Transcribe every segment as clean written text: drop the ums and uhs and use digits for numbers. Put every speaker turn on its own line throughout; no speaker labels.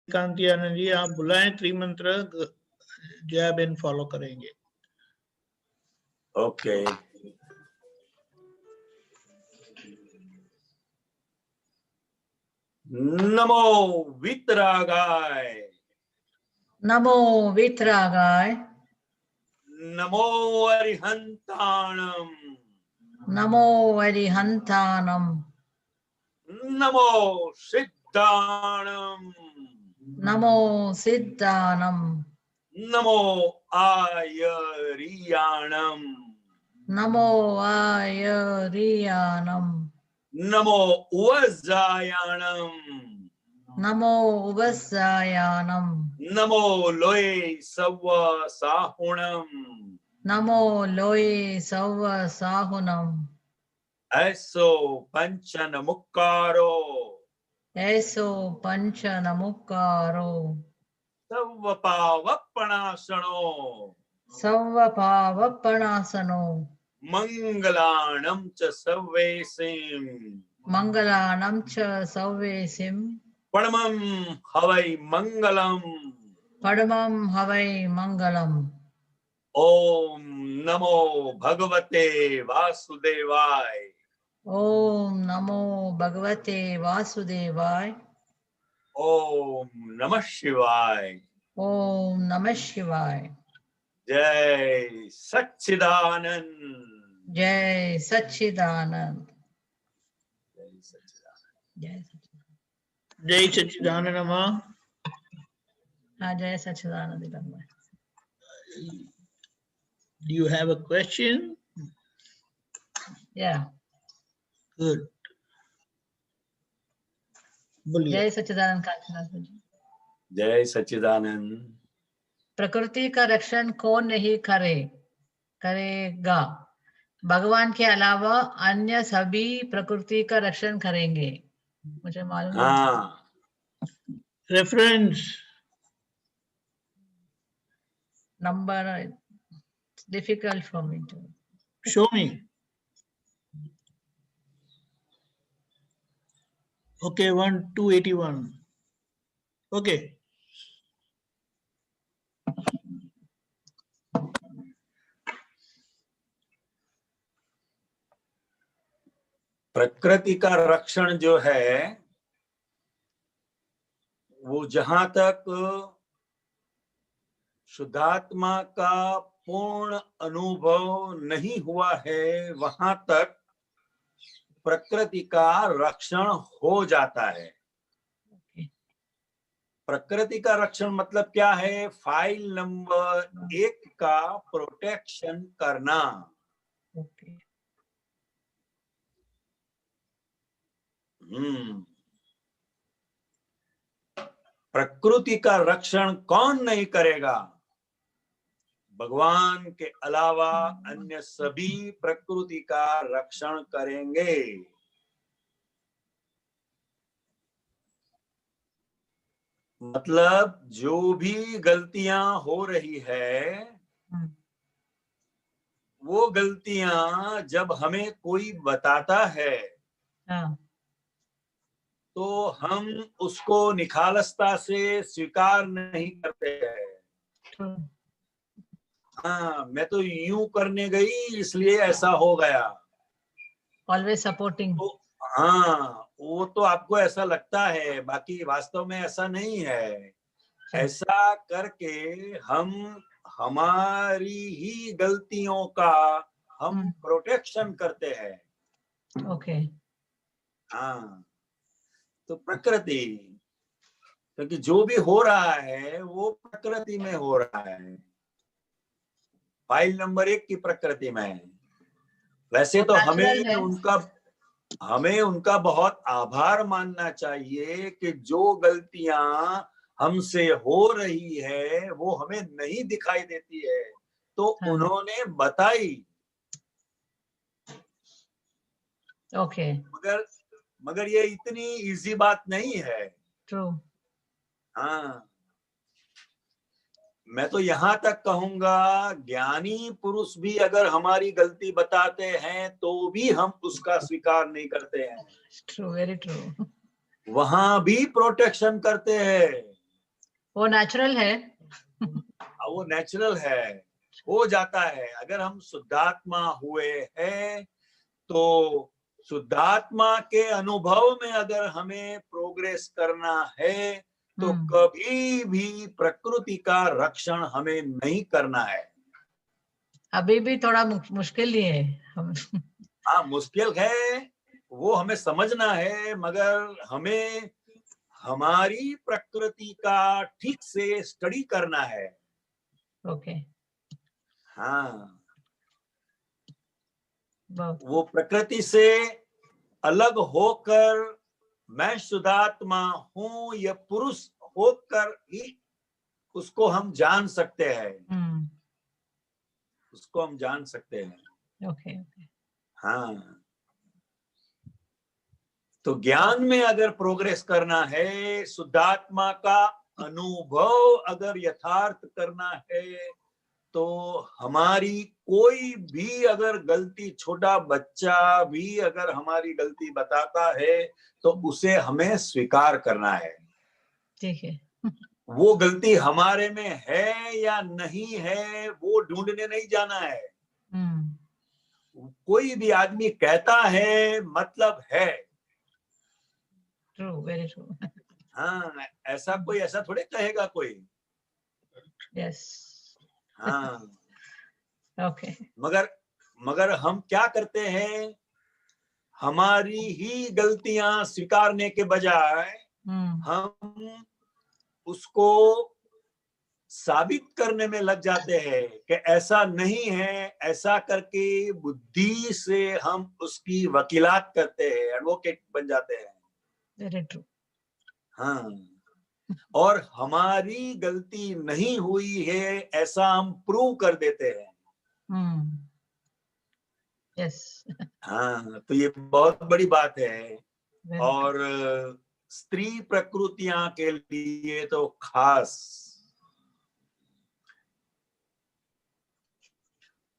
कांति आनंद जी आप बुलाएं, त्रिमंत्र Jaya Ben follow करेंगे।
ओके नमो वितरागाय,
नमो वितरागाय,
नमो अरिहंताणम,
नमो अरिहंतानम,
नमो सिद्धाणम,
नमो सिद्धानम,
नमो आयरियाणम,
नमो आयरियानम,
नमो उवजायाणम,
नमो उवस्सायानम,
नमो लोये सव्व साहुणम,
नमो लोये सव्व साहुनम,
ऐसो पंचन मुक्कारो,
ऐसो पंच नमुकारो,
सव्व पावपणासणो,
सव्व पावपणासनो,
मंगलाणं च सव्वेसिं,
मंगलानं च सव्वेसिं,
परमं हवै मंगलम्,
परमं हवै मंगलम्।
ओम नमो भगवते वासुदेवाय,
ओम नमो भगवते वासुदेवाय,
ओम नमः शिवाय,
ओम नमः शिवाय।
जय सच्चिदानंद,
जय सच्चिदानंद,
जय सच्चिदानंद।
जय सच्चिदानंद।
जय सच्चिदानंद माँ।
हाँ जय सच्चिदानंद।
Do you have a question?
Yeah.
Good. बोलिए।
जय सच्चिदानंद काशीनाथ जी।
जय सच्चिदानंद।
प्रकृति का रक्षण कौन नहीं करेगा? भगवान के अलावा अन्य सभी प्रकृति का रक्षण करेंगे। मुझे मालूम नहीं।
हाँ
reference
number difficult for me to
show me. Okay 1281। Okay
प्रकृति का रक्षण जो है वो जहां तक शुद्धात्मा का पूर्ण अनुभव नहीं हुआ है वहां तक प्रकृति का रक्षण हो जाता है। प्रकृति का रक्षण मतलब क्या है? फाइल नंबर 1 का प्रोटेक्शन करना। प्रकृति का रक्षण कौन नहीं करेगा? भगवान के अलावा अन्य सभी प्रकृति का रक्षण करेंगे। मतलब जो भी गलतियां हो रही है वो गलतियां जब हमें कोई बताता है तो हम उसको निखालसता से स्वीकार नहीं करते हैं। हाँ मैं तो यूं करने गई इसलिए ऐसा हो गया।
Always supporting.
तो हाँ वो तो आपको ऐसा लगता है, बाकी वास्तव में ऐसा नहीं है। ऐसा करके हम हमारी ही गलतियों का हम प्रोटेक्शन करते हैं।
ओके।
हाँ तो प्रकृति, क्योंकि जो भी हो रहा है वो प्रकृति में हो रहा है, फाइल नंबर 1 की प्रकृति में। वैसे तो हमें उनका बहुत आभार मानना चाहिए कि जो गलतियां हमसे हो रही है वो हमें नहीं दिखाई देती है तो उन्होंने बताई।
ओके।
मगर ये इतनी इजी बात नहीं है।
ट्रू।
हाँ मैं तो यहाँ तक कहूंगा ज्ञानी पुरुष भी अगर हमारी गलती बताते हैं तो भी हम उसका स्वीकार नहीं करते हैं।
True, very true.
वहां भी प्रोटेक्शन करते हैं।
वो नेचुरल है।
वो नेचुरल है, हो जाता है। अगर हम शुद्धात्मा हुए हैं तो शुद्धात्मा के अनुभव में अगर हमें प्रोग्रेस करना है तो कभी भी प्रकृति का रक्षण हमें नहीं करना है।
अभी भी थोड़ा मुश्किल ही है।
हाँ, मुश्किल है, वो हमें समझना है, मगर हमें हमारी प्रकृति का ठीक से स्टडी करना है।
ओके।
हाँ,
बहुत
वो प्रकृति से अलग होकर मैं शुद्धात्मा हूँ ये पुरुष होकर ही उसको हम जान सकते हैं। उसको हम जान सकते हैं।
ओके।
हाँ, तो ज्ञान में अगर प्रोग्रेस करना है, शुद्धात्मा का अनुभव अगर यथार्थ करना है, तो हमारी कोई भी अगर गलती, छोटा बच्चा भी अगर हमारी गलती बताता है तो उसे हमें स्वीकार करना है।
ठीक है।
वो गलती हमारे में है या नहीं है वो ढूंढने नहीं जाना है। कोई भी आदमी कहता है मतलब है।
True, very true.
हाँ, ऐसा कोई ऐसा थोड़े कहेगा कोई।
यस।
हाँ,
ओके।
मगर हम क्या करते हैं, हमारी ही गलतियां स्वीकारने के बजाय हम उसको साबित करने में लग जाते हैं कि ऐसा नहीं है। ऐसा करके बुद्धि से हम उसकी वकीलात करते हैं, एडवोकेट बन जाते हैं।
Very true.
हाँ, और हमारी गलती नहीं हुई है ऐसा हम प्रूव कर देते हैं।
यस।
हाँ, तो ये बहुत बड़ी बात है। और स्त्री प्रकृतियां के लिए तो खास,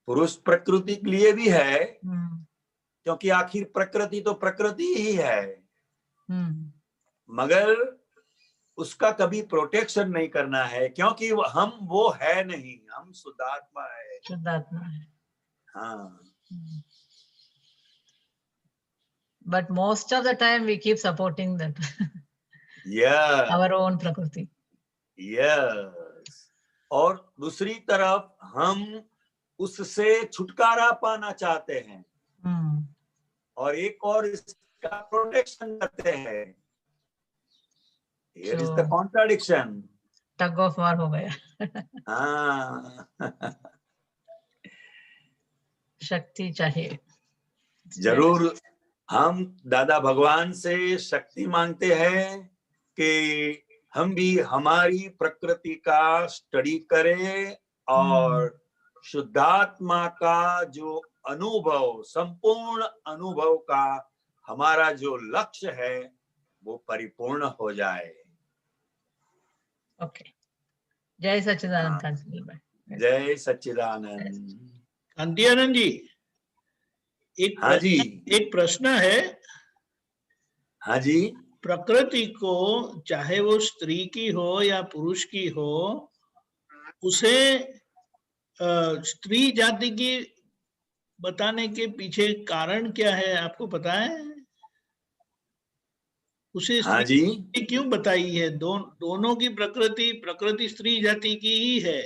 पुरुष प्रकृति के लिए भी है, क्योंकि आखिर प्रकृति तो प्रकृति ही है। मगर उसका कभी प्रोटेक्शन नहीं करना है, क्योंकि हम वो है नहीं, हम शुद्धात्मा है।
शुद्धात्मा है।
हाँ,
but most of the time we keep supporting that our own prakriti.
Yes. और दूसरी तरफ हम उससे छुटकारा पाना चाहते हैं और एक और इसका प्रोटेक्शन करते हैं। Here is the contradiction.
Tug of war हो गया।
हाँ,
शक्ति चाहिए।
जरूर हम दादा भगवान से शक्ति मांगते हैं कि हम भी हमारी प्रकृति का स्टडी करें और शुद्धात्मा का जो अनुभव, संपूर्ण अनुभव का हमारा जो लक्ष्य है वो परिपूर्ण हो जाए।
ओके। जय सच्चिदानंद कांति भाई।
जय सच्चिदानंद।
कांति आनंद जी, एक प्रश्न है।
हाँ जी।
प्रकृति को, चाहे वो स्त्री की हो या पुरुष की हो, उसे स्त्री जाति की बताने के पीछे कारण क्या है, आपको पता है? उसे
हाँ
स्त्री
जी।
क्यों बताई है? दोनों की प्रकृति स्त्री जाति की ही है,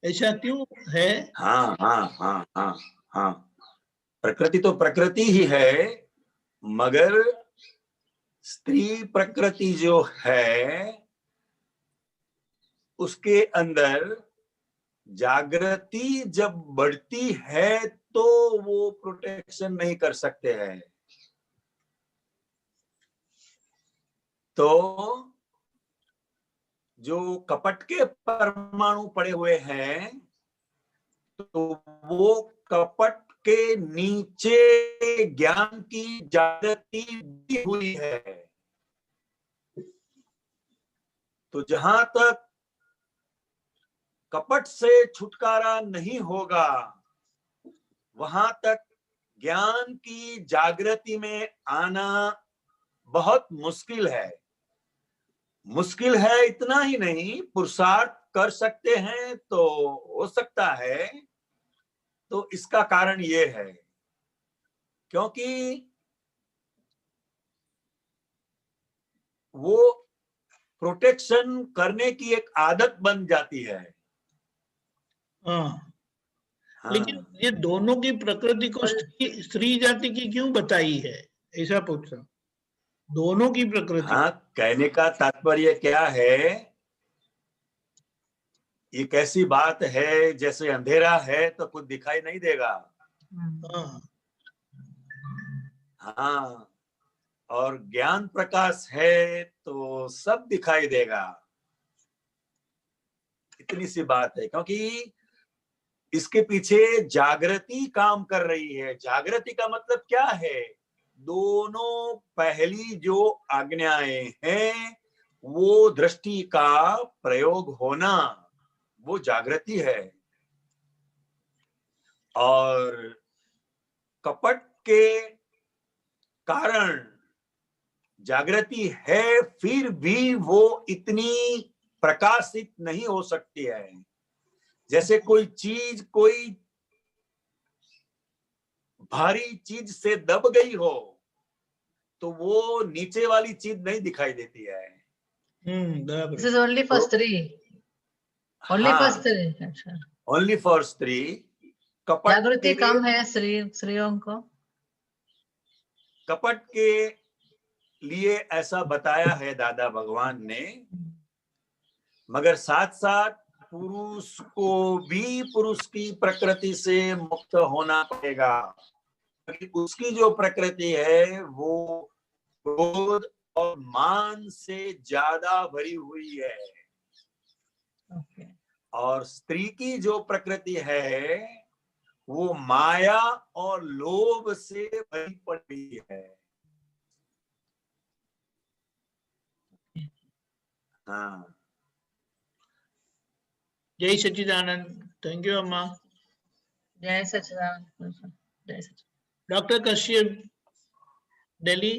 ऐसा क्यों है?
हाँ हाँ हाँ हाँ हाँ, प्रकृति तो प्रकृति ही है, मगर स्त्री प्रकृति जो है उसके अंदर जागृति जब बढ़ती है तो वो प्रोटेक्शन नहीं कर सकते हैं। तो जो कपट के परमाणु पड़े हुए हैं, तो वो कपट के नीचे ज्ञान की जागृति दी हुई है। तो जहां तक कपट से छुटकारा नहीं होगा वहां तक ज्ञान की जागृति में आना बहुत मुश्किल है। मुश्किल है इतना ही नहीं, पुरुषार्थ कर सकते हैं तो हो सकता है। तो इसका कारण ये है क्योंकि वो प्रोटेक्शन करने की एक आदत बन जाती है।
हाँ, लेकिन
हाँ,
ये दोनों की प्रकृति को स्त्री जाति की क्यों बताई है, ऐसा पूछ रहा हूं। दोनों की प्रकृति।
हाँ, कहने का तात्पर्य क्या है, ये कैसी बात है, जैसे अंधेरा है तो कुछ दिखाई नहीं देगा।
हाँ,
हाँ, और ज्ञान प्रकाश है तो सब दिखाई देगा। इतनी सी बात है, क्योंकि इसके पीछे जागृति काम कर रही है। जागृति का मतलब क्या है, दोनों पहली जो आज्ञाएं हैं वो दृष्टि का प्रयोग होना, वो जागृति है। और कपट के कारण जागृति है, फिर भी वो इतनी प्रकाशित नहीं हो सकती है। जैसे कोई चीज कोई भारी चीज से दब गई हो तो वो नीचे वाली चीज नहीं दिखाई देती है।
बराबर।
This is only for स्त्री, only for स्त्री। अच्छा,
ओनली फॉर स्त्री। कपट
जागृति
के लिए,
कम है स्त्रियों को।
कपट के लिए ऐसा बताया है दादा भगवान ने, मगर साथ साथ पुरुष को भी पुरुष की प्रकृति से मुक्त होना पड़ेगा, क्योंकि उसकी जो प्रकृति है वो क्रोध और मान से ज्यादा भरी हुई है।
Okay.
और स्त्री की जो प्रकृति है वो माया और लोभ से भरी पड़ी है। हाँ,
जय सच्चिदानंद। थैंक यू अम्मा।
जय सच्चिदानंद। जय सच्चिदानंद।
डॉक्टर कश्यप, दिल्ली।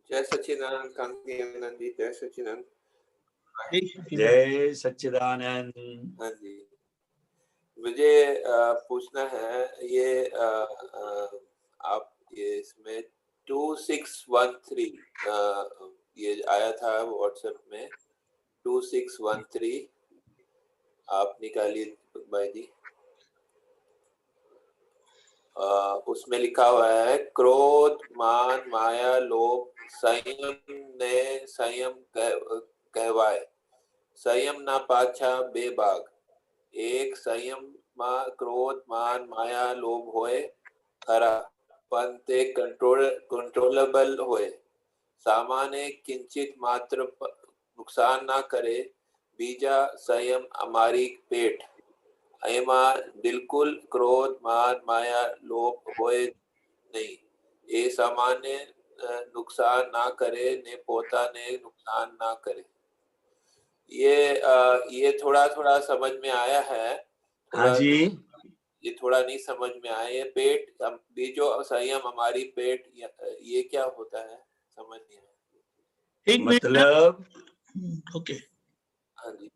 जय सच्चिदानंद कांति आनंद जी, जय सच्चिदानंद।
जय सच्चिदानंद।
हाँ जी, मुझे पूछना है, ये आप ये इसमें 2613 ये आया था व्हाट्सएप में, 2613 आप निकालिए भाई जी। उसमें लिखा हुआ है, क्रोध मान माया लोभ संयम ने संयम कहवाए, संयम ना पाछा बेबाग। एक संयम માં ક્રોધ માન માયા લોભ હોય ખરા, પણ તે કંટ્રોલેબલ હોય। સામાન્ય કિંચિત માત્ર નુકસાન ના કરે। બીજા સંયમ અમારી પેટ, એમાં બિલકુલ ક્રોધ માન માયા લોભ હોય નહીં। એ સામાન્ય નુકસાન ના કરે ને પોતાને નુકસાન ના करे। ये थोड़ा थोड़ा समझ में आया है,
हाँ जी,
ये थोड़ा नहीं समझ में आया। ये पेट बीजो संयम हमारी पेट, ये क्या होता है समझ नहीं आया।
एक मिनट।
मतलब
ओके।
हाँ जी,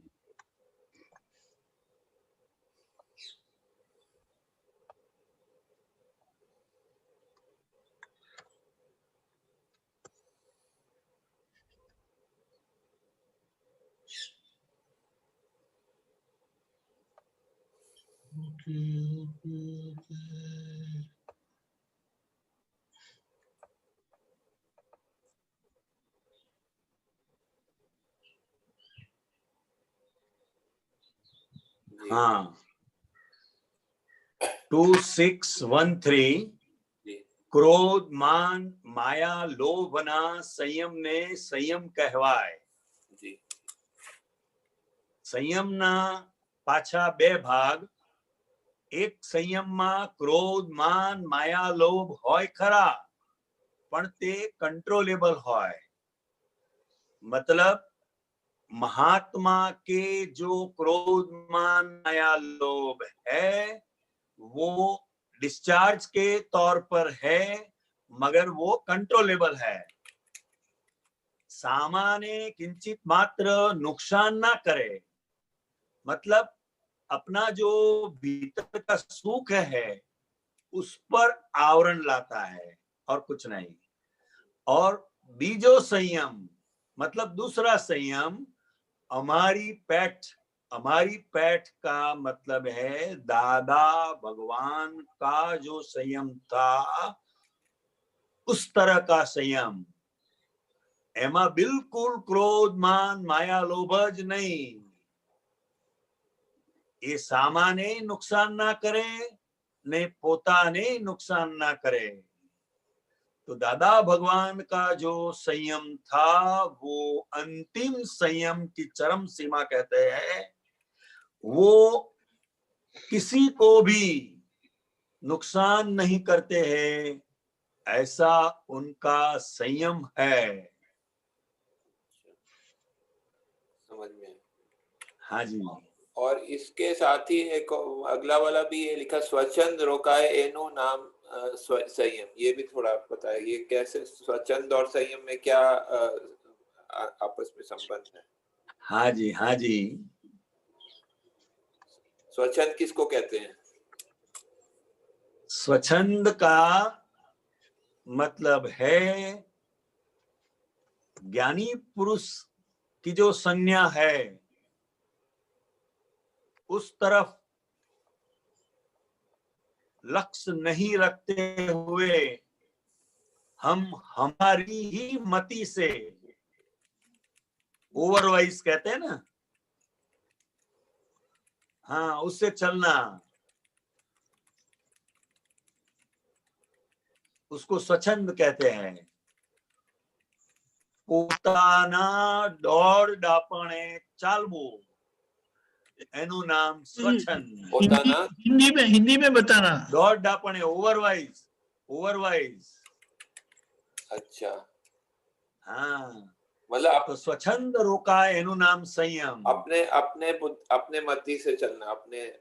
हाँ, 2613 क्रोध मान माया लोभ ना संयम ने संयम कहवाय।
जी,
संयम ना पाछा बे भाग। एक संयम में क्रोध मान माया लोभ होय खरा, पण ते कंट्रोलेबल होय। मतलब महात्मा के जो क्रोध मान माया लोभ है वो डिस्चार्ज के तौर पर है, मगर वो कंट्रोलेबल है। सामान्य किंचित मात्र नुकसान ना करे, मतलब अपना जो भीतर का सुख है उस पर आवरण लाता है और कुछ नहीं। और बीजो संयम मतलब दूसरा संयम, हमारी पैठ का मतलब है दादा भगवान का जो संयम था उस तरह का संयम। एमा बिल्कुल क्रोध मान माया लोभ नहीं, ये सामान्य नुकसान ना करे ने पोताने नुकसान ना करे। तो दादा भगवान का जो संयम था वो अंतिम संयम की चरम सीमा कहते हैं, वो किसी को भी नुकसान नहीं करते हैं, ऐसा उनका संयम है।
समझ में?
हाँ जी।
और इसके साथ ही एक अगला वाला भी ये लिखा, स्वच्छंद रोकाए एनु नाम संयम, ये भी थोड़ा बताए, ये कैसे स्वच्छंद और संयम में क्या आपस में संबंध है?
हाँ जी, हाँ जी।
स्वच्छंद किसको कहते हैं?
स्वच्छंद का मतलब है ज्ञानी पुरुष की जो संज्ञा है उस तरफ लक्ष्य नहीं रखते हुए हम हमारी ही मति से, ओवरवाइज कहते हैं ना, हाँ, उससे चलना, उसको स्वच्छंद कहते हैं। પોતાના દોડ ડાપણે ચાલવું એનું નામ સ્વચ્છંદ।
हिंदी में बताना।
દોડ ડાપણે ओवरवाइज।
अच्छा,
हाँ,
मतलब
तो स्वच्छंद रोका एनु नाम संयम।
अपने अपने अपने मति से चलना, अपने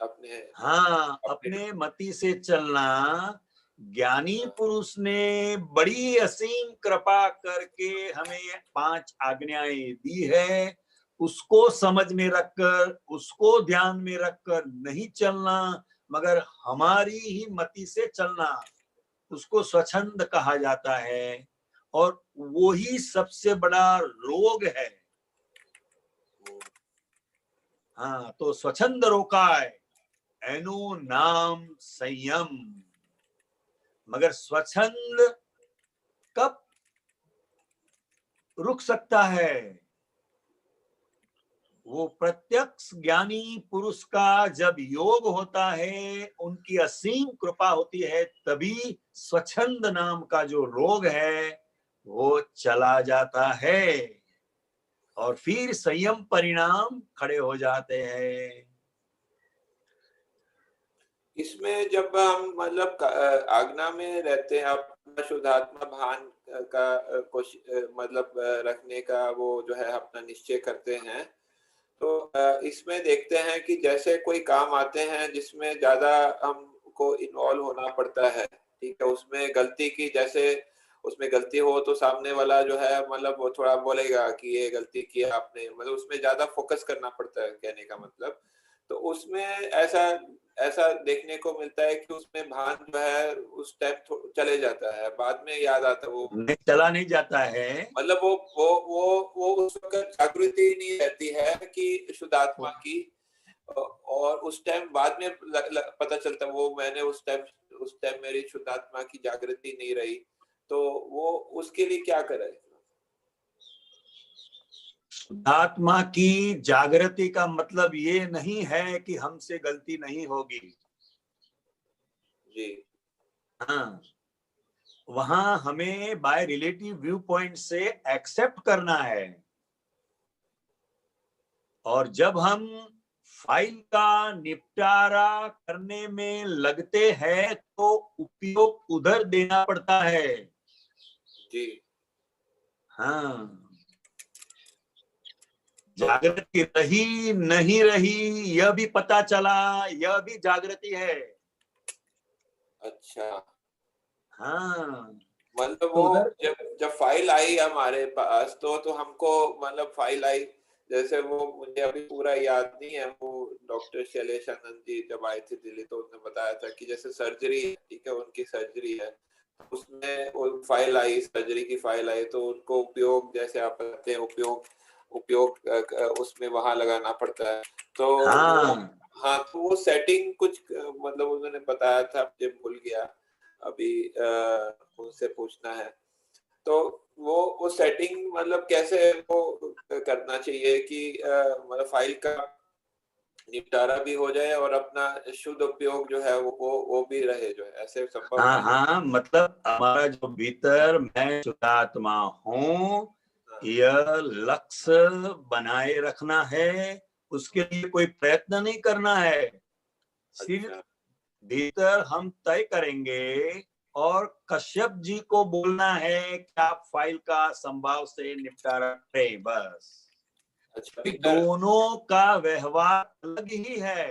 हाँ, अपने मति से चलना। ज्ञानी पुरुष ने बड़ी असीम कृपा करके हमें 5 आज्ञाएं दी है, उसको समझ में रखकर, उसको ध्यान में रखकर नहीं चलना, मगर हमारी ही मति से चलना, उसको स्वच्छंद कहा जाता है। और वो ही सबसे बड़ा रोग है। हाँ, तो स्वच्छंद रोकाए एनु नाम संयम। मगर स्वच्छंद कब रुक सकता है? वो प्रत्यक्ष ज्ञानी पुरुष का जब योग होता है, उनकी असीम कृपा होती है, तभी स्वच्छंद नाम का जो रोग है वो चला जाता है और फिर संयम परिणाम खड़े हो जाते हैं। इसमें
जब हम मतलब आज्ञा में रहते हैं, अपना शुद्धात्मा भान का मतलब रखने का वो जो है अपना निश्चय करते हैं, तो इसमें देखते हैं कि जैसे कोई काम आते हैं जिसमें ज्यादा हमको इन्वॉल्व होना पड़ता है, ठीक है, उसमें गलती की, जैसे उसमें गलती हो तो सामने वाला जो है मतलब वो थोड़ा बोलेगा कि ये गलती की आपने, मतलब उसमें ज्यादा फोकस करना पड़ता है, कहने का मतलब। तो उसमें ऐसा देखने को मिलता है कि उसमें भान जो है उस टाइम चले जाता है, बाद में याद आता है, वो
चला नहीं जाता है,
मतलब वो उस वक्त जागृति नहीं रहती है कि शुद्धात्मा की, और उस टाइम बाद में पता चलता है वो मैंने उस टाइम मेरी शुद्धात्मा की जागृति नहीं रही, तो वो उसके लिए क्या करे?
शुद्धात्मा की जागृति का मतलब ये नहीं है कि हमसे गलती नहीं होगी
जी।
हाँ, वहां हमें बाय रिलेटिव व्यू पॉइंट से एक्सेप्ट करना है। और जब हम फाइल का निपटारा करने में लगते हैं तो उपयोग उधर देना पड़ता है
जी।
हाँ, जागृति रही नहीं रही यह भी पता चला, यह भी जागृति है।
अच्छा।
हाँ,
मतलब वो जब फाइल आई हमारे पास तो हमको मतलब फाइल आई, जैसे वो मुझे अभी पूरा याद नहीं है, वो डॉक्टर शैलेश आनंद जी जब आए थे दिल्ली तो उन्होंने बताया था कि जैसे सर्जरी है, ठीक है, उनकी सर्जरी है, उसमें वो फाइल आई, सर्जरी की फाइल आई, तो उनको उपयोग जैसे आप कहते हैं उपयोग उसमें वहां लगाना पड़ता है। तो हाँ, तो वो सेटिंग कुछ मतलब उन्होंने बताया था, मुझे भूल गया अभी, उनसे पूछना है। तो वो सेटिंग मतलब कैसे वो करना चाहिए कि मतलब फाइल का निपटारा भी हो जाए और अपना शुद्ध उपयोग जो है वो भी रहे, जो है ऐसे संभव?
हाँ, मतलब हमारा जो भीतर मैं शुद्धात्मा हूँ, यह लक्ष्य बनाए रखना है, उसके लिए कोई प्रयत्न नहीं करना है, सिर्फ भीतर हम तय करेंगे और कश्यप जी को बोलना है कि आप फाइल का संभाव से निपटारा करें, बस।
अच्छा,
दोनों का व्यवहार अलग ही है।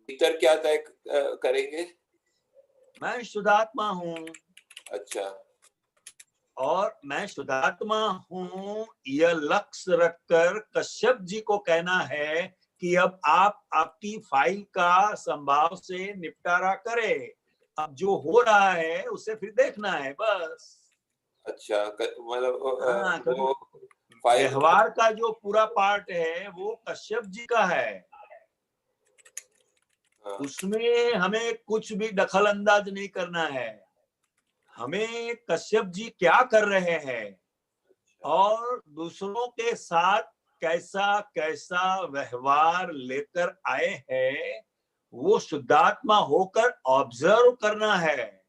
भीतर क्या तय करेंगे?
मैं शुद्धात्मा हूँ।
अच्छा,
और मैं शुद्धात्मा हूँ, यह लक्ष्य रखकर कश्यप जी को कहना है कि अब आप आपकी फाइल का संभाव से निपटारा करें, अब जो हो रहा है उसे फिर देखना है, बस।
अच्छा, मतलब
हाँ,
वो
व्यवहार का जो पूरा पार्ट है वो कश्यप जी का है, उसमें हमें कुछ भी दखल अंदाज नहीं करना है। हमें कश्यप जी क्या कर रहे हैं और दूसरों के साथ कैसा कैसा व्यवहार लेकर आए हैं, वो शुद्धात्मा होकर ऑब्जर्व करना है।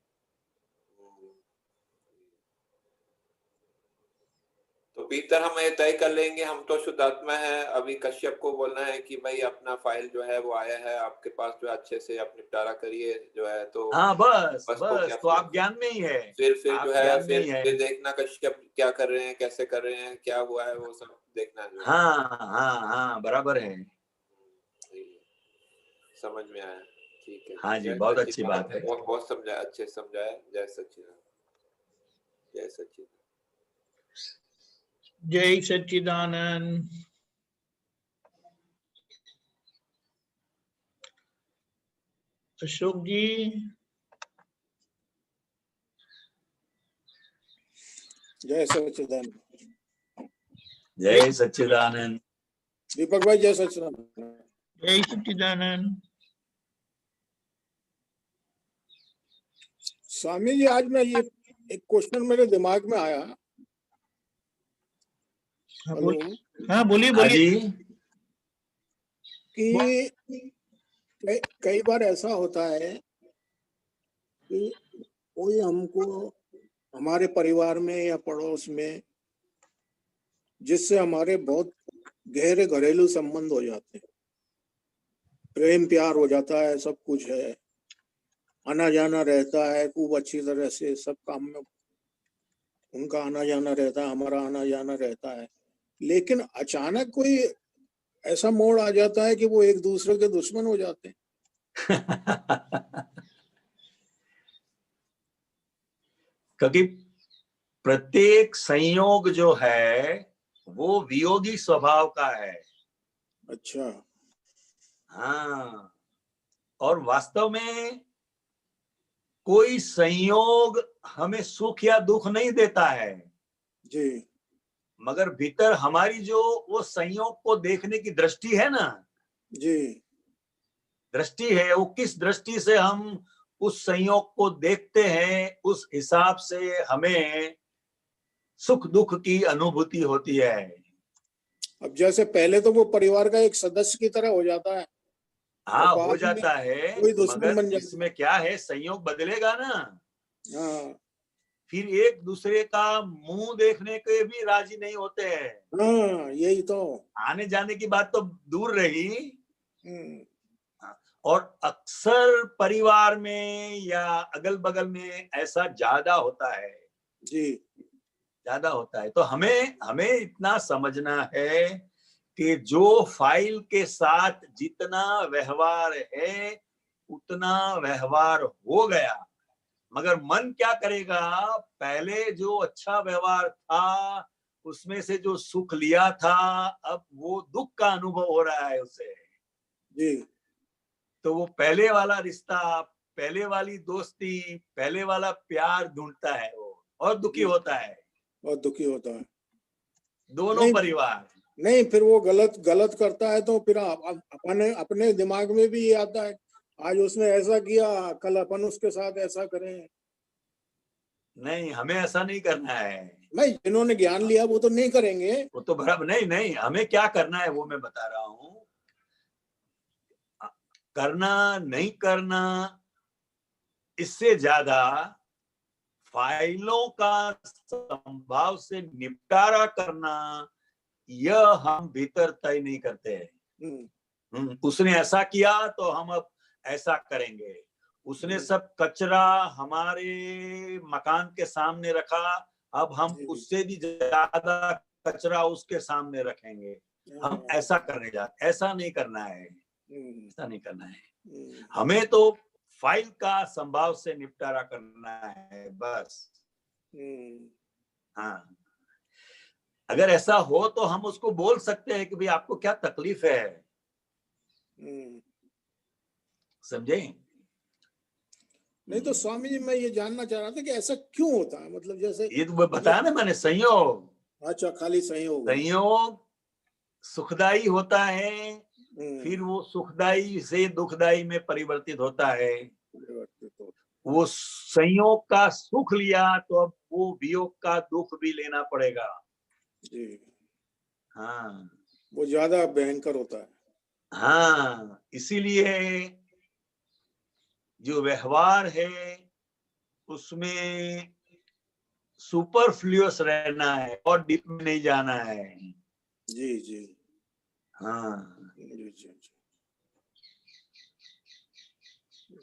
तो भीतर हम ये तय कर लेंगे, हम तो शुद्धात्मा है, अभी कश्यप को बोलना है कि भाई अपना फाइल जो है वो आया है आपके पास, जो अच्छे से आप निपटारा करिए, जो है तो
हाँ, बस
तो
आप ज्ञान में ही है,
फिर जो है फिर देखना कश्यप क्या कर रहे हैं, कैसे कर रहे हैं, क्या हुआ है, वो सब देखना जो है।
हाँ, बराबर है,
समझ में आया, ठीक है।
हाँ जी, बहुत अच्छी बात है,
बहुत समझाया, अच्छे समझाया। जय सच्चिदानंद, जय सच्चिदानंद,
जय सच्चिदानंद। अशोक जी,
जय सच्चिदानंद।
जय सच्चिदानंद।
दीपक भाई जय सच्चिदानंद।
जय सच्चिदानंद।
स्वामी जी, आज मैं ये एक क्वेश्चन मेरे दिमाग में आया।
हाँ, बोलिए
कि कई बार ऐसा होता है कि कोई हमको हमारे परिवार में या पड़ोस में, जिससे हमारे बहुत गहरे घरेलू संबंध हो जाते हैं, प्रेम प्यार हो जाता है, सब कुछ है, आना जाना रहता है खूब अच्छी तरह से, सब काम में उनका आना जाना रहता है, हमारा आना जाना रहता है, लेकिन अचानक कोई ऐसा मोड़ आ जाता है कि वो एक दूसरे के दुश्मन हो जाते हैं।
क्योंकि प्रत्येक संयोग जो है वो वियोगी स्वभाव का है।
अच्छा।
हाँ, और वास्तव में कोई संयोग हमें सुख या दुख नहीं देता है
जी,
मगर भीतर हमारी जो वो संयोग को देखने की दृष्टि है ना,
जी,
दृष्टि है, वो किस दृष्टि से हम उस संयोग को देखते हैं, उस हिसाब से हमें सुख दुख की अनुभूति होती है।
अब जैसे पहले तो वो परिवार का एक सदस्य की तरह हो जाता है,
हाँ, हो जाता है,
कोई दुश्मन बन
मगर
जाता
इसमें क्या है, संयोग बदलेगा ना।
हाँ,
फिर एक दूसरे का मुंह देखने के भी राजी नहीं होते हैं।
हाँ, यही तो।
आने जाने की बात तो दूर रही, और अक्सर परिवार में या अगल बगल में ऐसा ज्यादा होता है
जी,
ज्यादा होता है। तो हमें इतना समझना है कि जो फाइल के साथ जितना व्यवहार है उतना व्यवहार हो गया, मगर मन क्या करेगा, पहले जो अच्छा व्यवहार था उसमें से जो सुख लिया था, अब वो दुख का अनुभव हो रहा है उसे
जी।
तो वो पहले वाला रिश्ता, पहले वाली दोस्ती, पहले वाला प्यार ढूंढता है वो, और दुखी होता है,
और दुखी होता है
दोनों
नहीं,
परिवार।
नहीं फिर वो गलत करता है तो फिर अपने दिमाग में भी ये आता है, आज उसने ऐसा किया, कल अपन उसके साथ ऐसा करें।
नहीं, हमें ऐसा नहीं करना है।
नहीं, जिन्होंने ज्ञान लिया वो तो नहीं करेंगे,
वो तो बराबर। नहीं, हमें क्या करना है वो मैं बता रहा हूँ। करना नहीं करना, इससे ज्यादा फाइलों का संभाव से निपटारा करना, यह हम भीतर तय नहीं करते हैं। उसने ऐसा किया तो हम अब ऐसा करेंगे, उसने सब कचरा हमारे मकान के सामने रखा, अब हम उससे भी ज्यादा कचरा उसके सामने रखेंगे, हम ऐसा करने जाते। ऐसा नहीं करना है, ऐसा नहीं करना है। हमें तो फाइल का संभाव से निपटारा करना है बस। हाँ, अगर ऐसा हो तो हम उसको बोल सकते हैं कि भाई आपको क्या तकलीफ है, समझे?
नहीं तो स्वामी जी मैं ये जानना चाह रहा था कि ऐसा क्यों होता है, मतलब जैसे
ये तो बताया ना मैंने, संयोग।
अच्छा, खाली संयोग।
संयोग सुखदाई होता है, फिर वो सुखदाई से दुखदाई में परिवर्तित होता है। वो संयोग का सुख लिया तो अब वो वियोग का दुख भी लेना पड़ेगा।
जी।
हाँ,
वो ज्यादा भयंकर होता है।
हाँ, इसीलिए जो व्यवहार है उसमें सुपरफ्लुअस रहना है और डीप में नहीं जाना है।
जी जी।
हाँ
जी जी।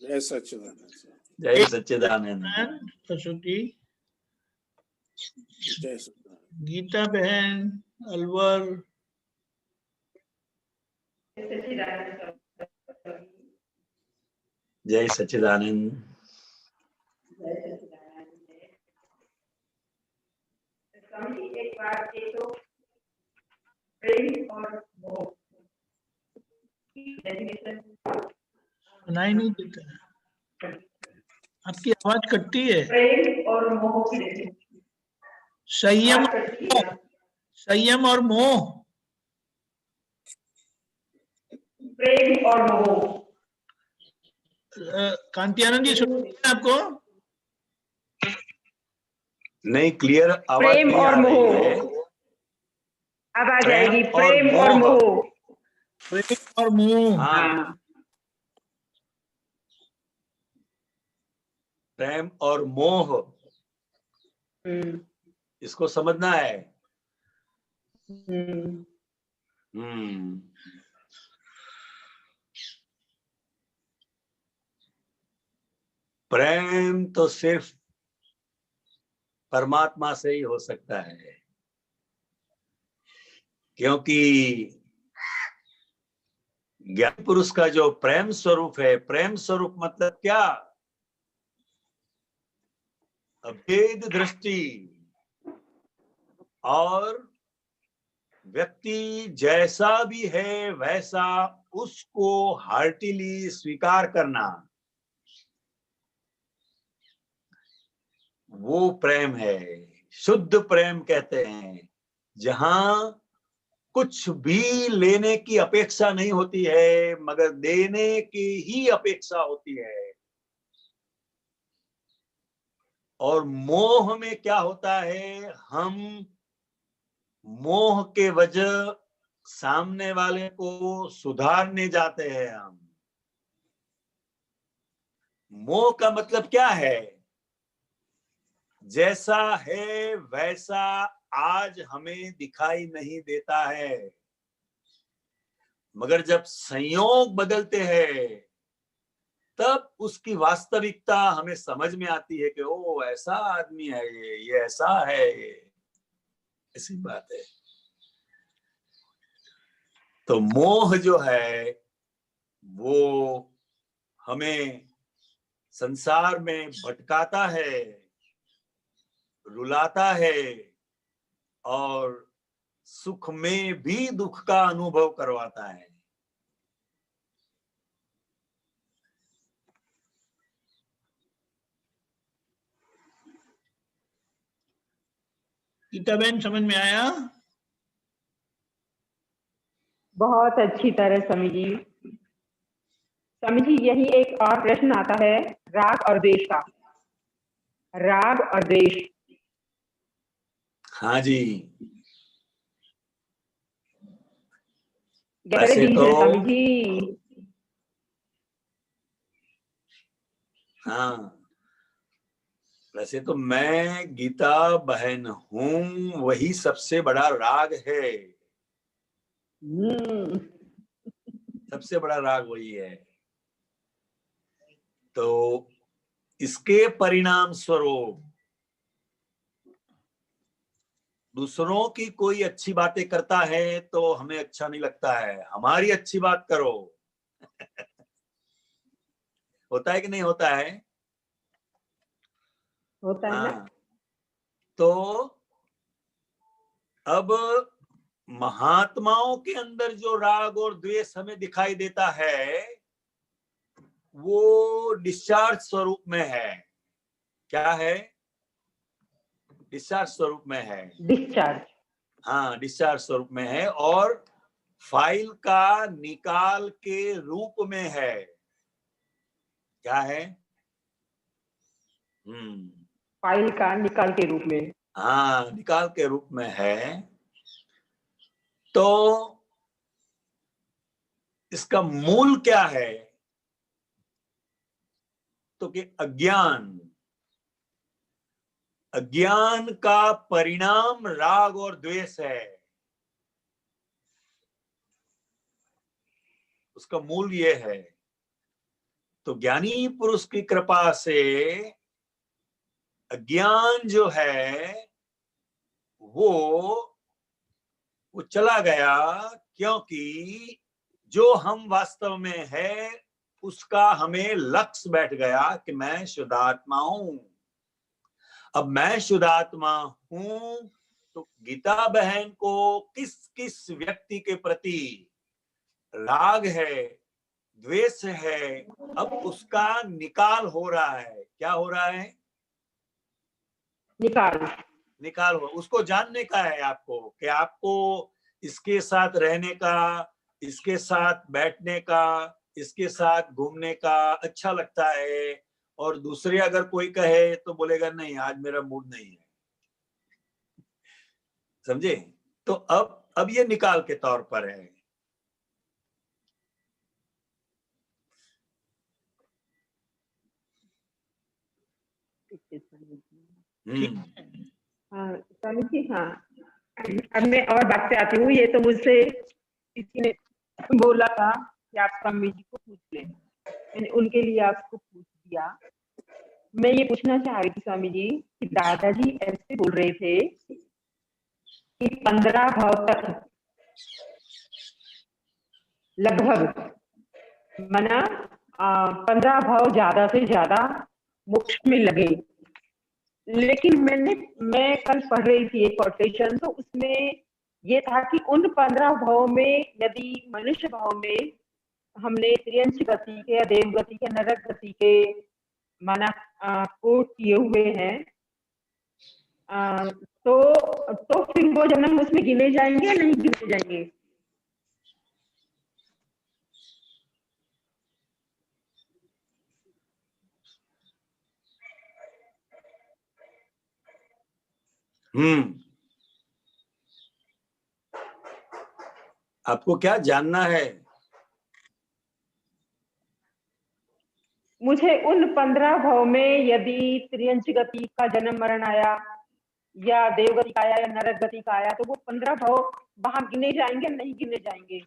जय सच्चिदानंद।
जय सच्चिदानंद।
सरस्वती,
जय सच्चिदानंद।
गीता बहन, अलवर,
जय सच्चिदानंद।
एक बात, एक तो प्रेम और मोह की डेफिनेशन
सुनाई नहीं देता, आपकी आवाज कटती है।
प्रेम और मोह की डेफिनेशन।
संयम, संयम और मोह।
प्रेम और मोह।
कांतियानंद जी सुन रहे हैं आपको?
नहीं, क्लियर आवाज
प्रेम
नहीं
और
आ रही
मोह
है।
अब आ जाएगी। प्रेम और मोह।
प्रेम और मोह।
हाँ, प्रेम और मोह, इसको समझना है। प्रेम तो सिर्फ परमात्मा से ही हो सकता है, क्योंकि ज्ञान पुरुष का जो प्रेम स्वरूप है, प्रेम स्वरूप मतलब क्या? अभेद दृष्टि, और व्यक्ति जैसा भी है वैसा उसको हार्टिली स्वीकार करना, वो प्रेम है। शुद्ध प्रेम कहते हैं, जहां कुछ भी लेने की अपेक्षा नहीं होती है मगर देने की ही अपेक्षा होती है। और मोह में क्या होता है, हम मोह के वजह सामने वाले को सुधारने जाते हैं। हम मोह का मतलब क्या है? जैसा है वैसा आज हमें दिखाई नहीं देता है, मगर जब संयोग बदलते हैं तब उसकी वास्तविकता हमें समझ में आती है कि ओ ऐसा आदमी है ये ऐसा है, ये ऐसी बात है। तो मोह जो है वो हमें संसार में भटकाता है, रुलाता है और सुख में भी दुख का अनुभव करवाता है।
गीताबेन समझ में आया?
बहुत अच्छी तरह स्वामी जी। स्वामी जी यही एक और प्रश्न आता है राग और द्वेष का। राग और द्वेष।
हाँ जी,
गहरे
वैसे
दिन
तो
है स्वामी जी।
हाँ, वैसे तो मैं गीता बहन हूँ, वही सबसे बड़ा राग है। सबसे बड़ा राग वही है। तो इसके परिणाम स्वरूप दूसरों की कोई अच्छी बातें करता है तो हमें अच्छा नहीं लगता है, हमारी अच्छी बात करो। होता है कि नहीं होता है?
होता है ना।
हाँ, तो अब महात्माओं के अंदर जो राग और द्वेष हमें दिखाई देता है वो डिस्चार्ज स्वरूप में है। क्या है? डिस्चार्ज स्वरूप में है।
डिस्चार्ज।
हाँ, डिस्चार्ज स्वरूप में है और फाइल का निकाल के रूप में है। क्या है?
फाइल का निकाल के रूप में।
हाँ, निकाल के रूप में है। तो इसका मूल क्या है? तो कि अज्ञान का परिणाम राग और द्वेष है। उसका मूल ये है। तो ज्ञानी पुरुष की कृपा से अज्ञान जो है वो चला गया, क्योंकि जो हम वास्तव में है उसका हमें लक्ष्य बैठ गया कि मैं शुद्धात्मा हूं। अब मैं शुद्धात्मा हूं तो गीता बहन को किस किस व्यक्ति के प्रति राग है, द्वेष है, अब उसका निकाल हो रहा है। क्या हो रहा है? निकाल हो। उसको जानने का है आपको कि आपको इसके साथ रहने का, इसके साथ बैठने का, इसके साथ घूमने का अच्छा लगता है, और दूसरे अगर कोई कहे तो बोलेगा नहीं आज मेरा मूड नहीं है। समझे? तो अब ये निकाल के तौर पर है।
स्वामी जी हाँ, अब मैं और बात पे आती हूँ। ये तो मुझसे किसी ने बोला था कि आप स्वामी जी को पूछ लें, मैंने उनके लिए आपको पूछ दिया। मैं ये पूछना चाह रही थी स्वामी जी कि दादाजी ऐसे बोल रहे थे कि 15 भाव तक लगभग मना 15 भाव ज्यादा से ज्यादा मोक्ष में लगे। लेकिन मैं कल पढ़ रही थी एक कोटेशन, तो उसमें ये था कि उन 15 भाव में यदि मनुष्य भाव में हमने त्रियंश गति के या देव गति के नरक गति के माना कोट किए हुए हैं, तो फिर वो जन्म उसमें गिने जाएंगे या नहीं गिने जाएंगे?
आपको क्या जानना है?
मुझे उन 15 भाव में यदि त्रियंश गति का जन्म मरण आया या देवगति का आया या नरक गति का आया, तो वो 15 भाव वहां गिने जाएंगे नहीं गिने जाएंगे?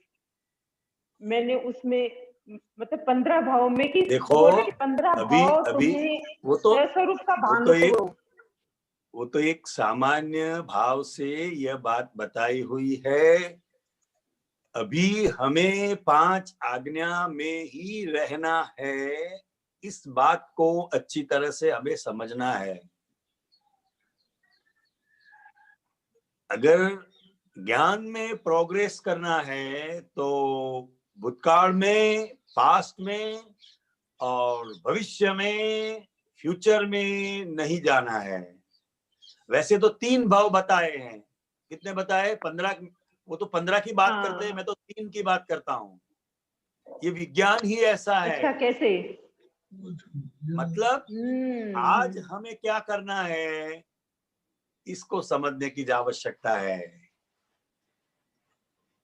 मैंने उसमें मतलब 15 भाव में कि
देखो,
बोले कि 15 भाव
अभी
तुम्हें स्वरूप का भान करो।
वो तो एक सामान्य भाव से यह बात बताई हुई है। अभी हमें 5 आज्ञा में ही रहना है, इस बात को अच्छी तरह से हमें समझना है। अगर ज्ञान में प्रोग्रेस करना है तो भूतकाल में, पास्ट में और भविष्य में, फ्यूचर में नहीं जाना है। वैसे तो 3 भाव बताए हैं। कितने बताए? 15। वो तो 15 की बात करते हैं, मैं तो 3 की बात करता हूँ। ये विज्ञान ही ऐसा है।
अच्छा, कैसे?
मतलब आज हमें क्या करना है, इसको समझने की आवश्यकता है।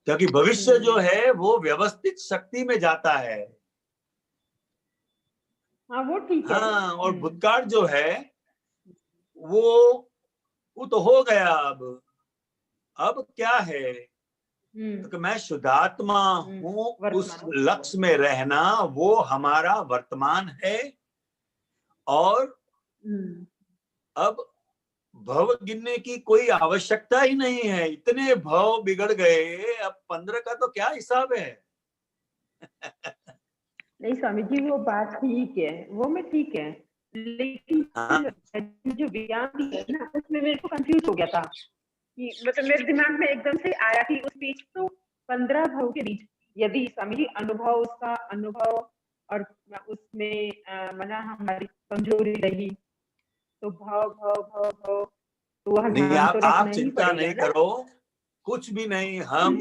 क्योंकि भविष्य जो है वो व्यवस्थित शक्ति में जाता है।
हाँ, वो ठीक है।
हाँ, और भूतकाल जो है वो तो हो गया। अब क्या है कि मैं शुद्धात्मा हूँ, उस लक्ष्य में रहना वो हमारा वर्तमान है। और अब भव गिनने की कोई आवश्यकता ही नहीं है। इतने भव बिगड़ गए, अब 15 का तो क्या हिसाब है।
नहीं स्वामी जी, वो बात ठीक है, वो में ठीक है, लेकिन जो विज्ञान है ना, उसमें मेरे को कंफ्यूज हो गया था कि मतलब मेरे दिमाग में एकदम से आया कि उस बीच तो 15 भाव के बीच यदि स्वामी जी अनुभव, उसका अनुभव और उसमें मना हमारी कमजोरी रही तो भाव भाव भाव भाव तो
नहीं, आप चिंता नहीं करो, कुछ भी नहीं। हम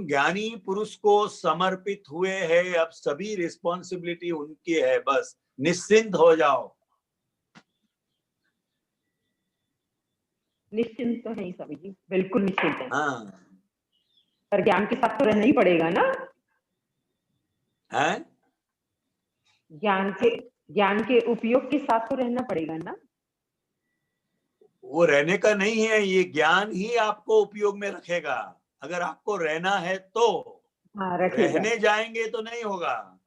ज्ञानी पुरुष को समर्पित हुए हैं। अब सभी रिस्पॉन्सिबिलिटी उनकी है। बस निश्चिंत हो जाओ।
निश्चिंत तो है स्वामी जी, बिल्कुल निश्चिंत है।
हाँ,
पर ज्ञान के साथ तो रहना ही पड़ेगा ना।
है
ज्ञान के उपयोग के साथ तो रहना पड़ेगा ना।
वो रहने का नहीं है, ये ज्ञान ही आपको उपयोग में रखेगा। अगर आपको रहना है तो
हाँ, रखेगा।
रहने जाएंगे तो नहीं होगा।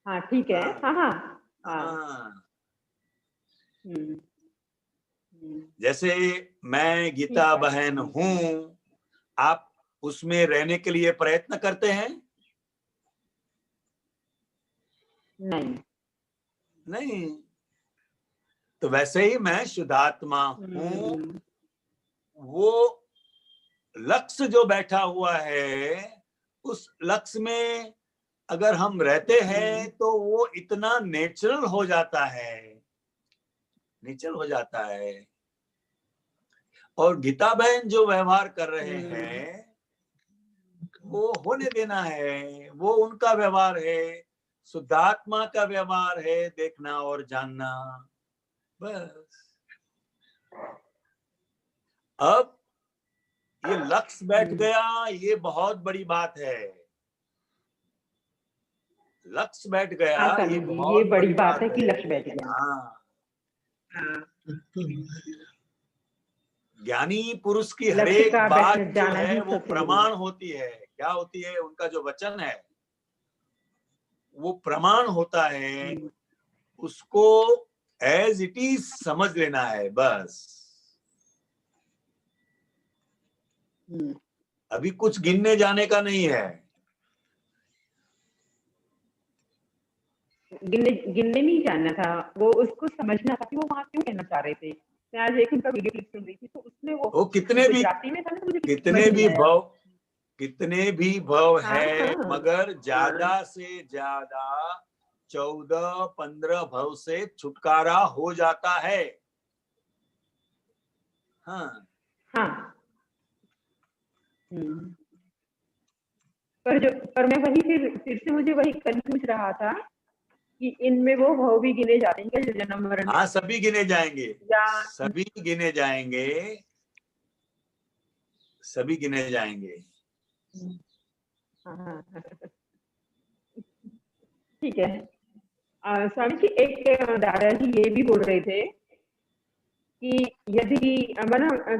हाँ, ठीक है। हाँ हाँ
हाँ। जैसे मैं गीता बहन हूँ, आप उसमें रहने के लिए प्रयत्न करते हैं? नहीं। तो वैसे ही मैं शुद्धात्मा हूँ। वो लक्ष्य जो बैठा हुआ है, उस लक्ष्य में अगर हम रहते हैं तो वो इतना नेचुरल हो जाता है, और गीता बहन जो व्यवहार कर रहे हैं वो होने देना है। वो उनका व्यवहार है, शुद्धात्मा का व्यवहार है, देखना और जानना, बस। अब ये लक्ष्य बैठ गया, ये बहुत बड़ी बात है। लक्ष्य बैठ गया, ये बहुत
बड़ी बात है कि लक्ष्य बैठ गया।
हाँ, ज्ञानी पुरुष की हर एक बात जो है वो प्रमाण होती है। क्या होती है? उनका जो वचन है वो प्रमाण होता है। उसको एज इट इज समझ लेना है, बस। अभी कुछ गिनने जाने का नहीं है।
गिनने नहीं जाना था, वो उसको समझना था कि वो वहां क्यों कहना चाह रहे थे। मैं आज एक उनका वीडियो क्लिप सुन रही थी, तो उसमें वो
कितने भी भव है, मगर ज्यादा से ज्यादा 14-15 भव से छुटकारा हो जाता है। हाँ।
पर मैं वही फिर से मुझे वही कंफ्यूज रहा था कि इनमें वो भाव भी गिने जाएंगे जो जन्म मरण।
हाँ, सभी गिने जाएंगे, सभी गिने जाएंगे, सभी गिने जाएंगे।
ठीक है। स्वामी जी, एक दादाजी ये भी बोल रहे थे कि यदि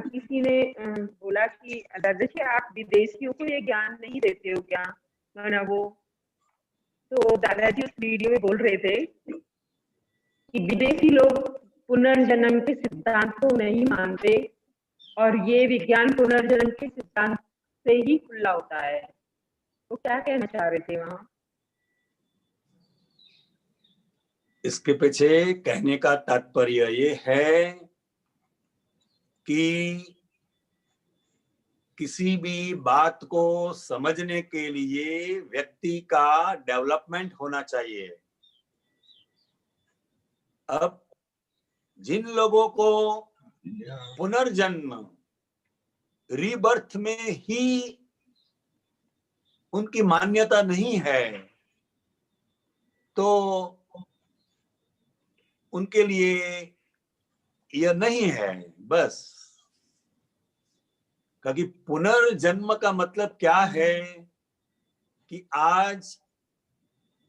किसी ने बोला कि दादाजी आप विदेशियों को ये ज्ञान नहीं देते हो क्या, माना वो, तो दादाजी उस वीडियो में बोल रहे थे कि विदेशी लोग पुनर्जन्म के सिद्धांत को नहीं मानते और ये विज्ञान पुनर्जन्म के सिद्धांत से ही खुला होता है। वो क्या कहना चाह रहे थे वहां?
इसके पीछे कहने का तात्पर्य ये है कि किसी भी बात को समझने के लिए व्यक्ति का डेवलपमेंट होना चाहिए। अब जिन लोगों को पुनर्जन्म रीबर्थ में ही उनकी मान्यता नहीं है, तो उनके लिए यह नहीं है बस। क्योंकि पुनर्जन्म का मतलब क्या है कि आज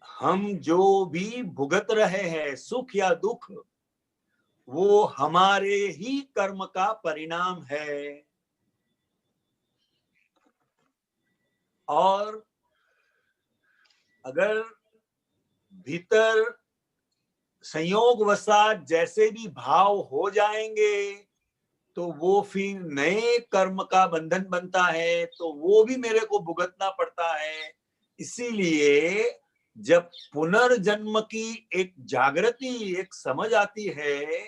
हम जो भी भुगत रहे हैं सुख या दुख, वो हमारे ही कर्म का परिणाम है। और अगर भीतर संयोगवशात जैसे भी भाव हो जाएंगे तो वो फिर नए कर्म का बंधन बनता है, तो वो भी मेरे को भुगतना पड़ता है। इसीलिए जब पुनर्जन्म की एक जागृति, एक समझ आती है,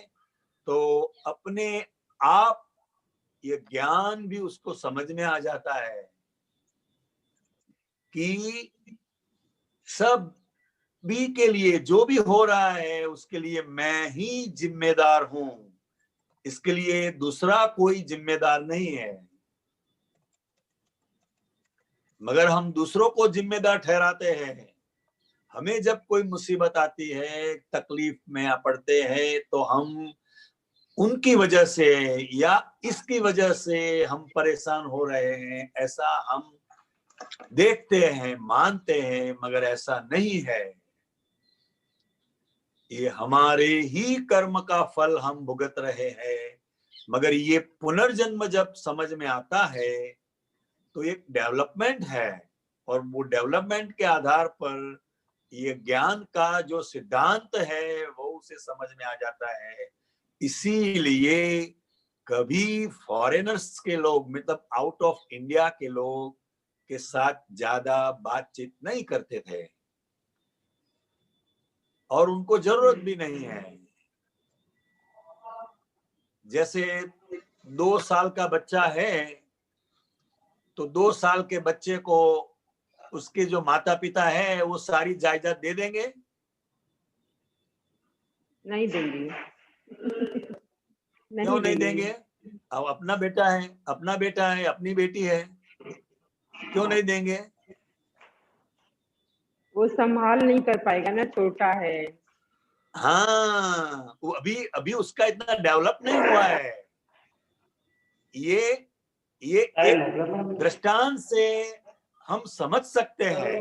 तो अपने आप ये ज्ञान भी उसको समझ में आ जाता है कि सब भी के लिए जो भी हो रहा है उसके लिए मैं ही जिम्मेदार हूं, इसके लिए दूसरा कोई जिम्मेदार नहीं है। मगर हम दूसरों को जिम्मेदार ठहराते हैं। हमें जब कोई मुसीबत आती है, तकलीफ में पड़ते हैं, तो हम उनकी वजह से या इसकी वजह से हम परेशान हो रहे हैं, ऐसा हम देखते हैं, मानते हैं, मगर ऐसा नहीं है। ये हमारे ही कर्म का फल हम भुगत रहे हैं। मगर ये पुनर्जन्म जब समझ में आता है तो एक डेवलपमेंट है, और वो डेवलपमेंट के आधार पर ये ज्ञान का जो सिद्धांत है वो उसे समझ में आ जाता है। इसीलिए कभी फॉरेनर्स के लोग, मतलब आउट ऑफ इंडिया के लोग के साथ ज्यादा बातचीत नहीं करते थे, और उनको जरूरत भी नहीं है। जैसे 2 साल का बच्चा है, तो 2 साल के बच्चे को उसके जो माता पिता है वो सारी जायदाद दे देंगे?
नहीं देंगे।
क्यों नहीं देंगे? अब अपना बेटा है, अपना बेटा है, अपनी बेटी है, क्यों नहीं देंगे?
वो संभाल नहीं कर पाएगा ना, छोटा है।
हाँ, वो अभी उसका इतना डेवलप नहीं हुआ है। ये एक दृष्टांत से हम समझ सकते हैं,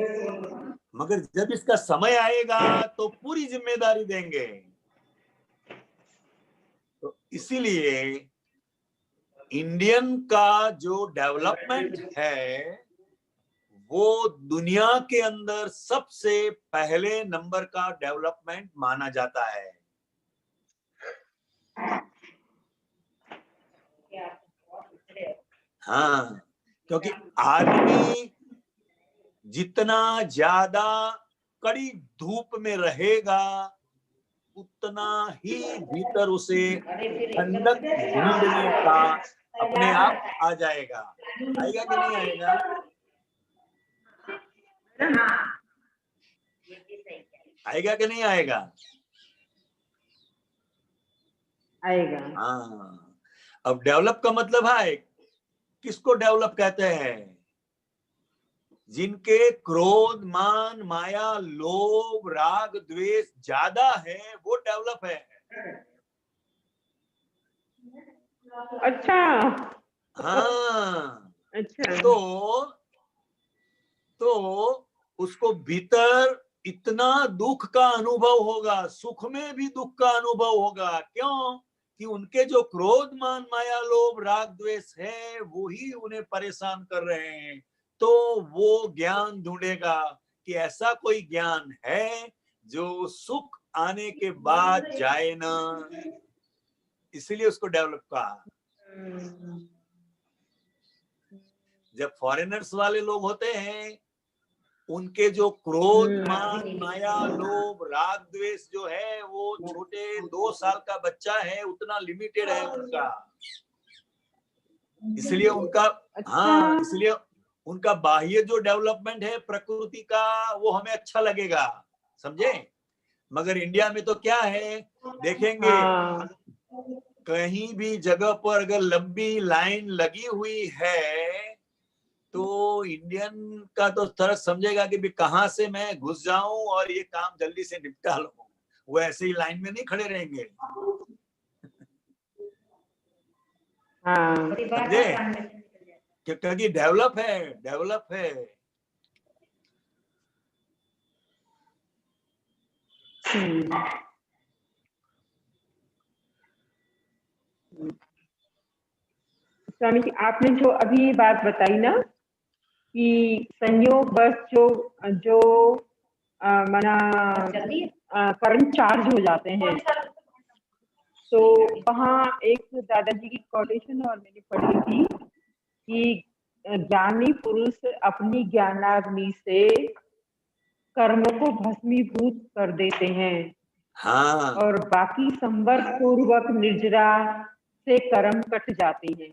मगर जब इसका समय आएगा तो पूरी जिम्मेदारी देंगे। तो इसीलिए इंडियन का जो डेवलपमेंट है वो दुनिया के अंदर सबसे पहले नंबर का डेवलपमेंट माना जाता है। हाँ, क्योंकि आदमी जितना ज्यादा कड़ी धूप में रहेगा उतना ही भीतर उसे ठंडक ढूंढने का अपने आप आ जाएगा। आएगा कि नहीं आएगा? आएगा कि नहीं आएगा?
आएगा।
हाँ, अब डेवलप का मतलब है, किसको डेवलप कहते हैं? जिनके क्रोध, मान, माया, लोभ, राग, द्वेष ज्यादा है वो डेवलप है।
अच्छा।
हाँ,
अच्छा।
तो उसको भीतर इतना दुख का अनुभव होगा, सुख में भी दुख का अनुभव होगा। क्यों? कि उनके जो क्रोध, मान, माया, लोभ, राग, द्वेष है वो ही उन्हें परेशान कर रहे हैं। तो वो ज्ञान ढूंढेगा कि ऐसा कोई ज्ञान है जो सुख आने के बाद जाए ना, इसलिए उसको डेवलप कहा। जब फॉरेनर्स वाले लोग होते हैं उनके जो क्रोध, मान, माया, लोभ, राग, द्वेष जो है वो छोटे 2 साल का बच्चा है उतना लिमिटेड है उनका। इसलिए उनका हाँ, इसलिए उनका बाह्य जो डेवलपमेंट है प्रकृति का वो हमें अच्छा लगेगा, समझे। मगर इंडिया में तो क्या है, देखेंगे कहीं भी जगह पर अगर लंबी लाइन लगी हुई है तो इंडियन का तो तरह समझेगा कि भी कहां से मैं घुस जाऊं और ये काम जल्दी से निपटा लूं। वो ऐसे ही लाइन में नहीं खड़े रहेंगे, समझे, क्योंकि डेवलप है।
स्वामी जी, आपने जो अभी ये बात बताई ना कि संयोग बस जो मना करंट चार्ज हो जाते हैं, तो वहाँ एक दादाजी की कोटेशन और मैंने पढ़ी थी कि ज्ञानी पुरुष अपनी ज्ञानाग्नि से कर्मों को भस्मीभूत कर देते हैं।
हाँ,
और बाकी संवर्ग पूर्वक निर्जरा से कर्म कट जाते हैं।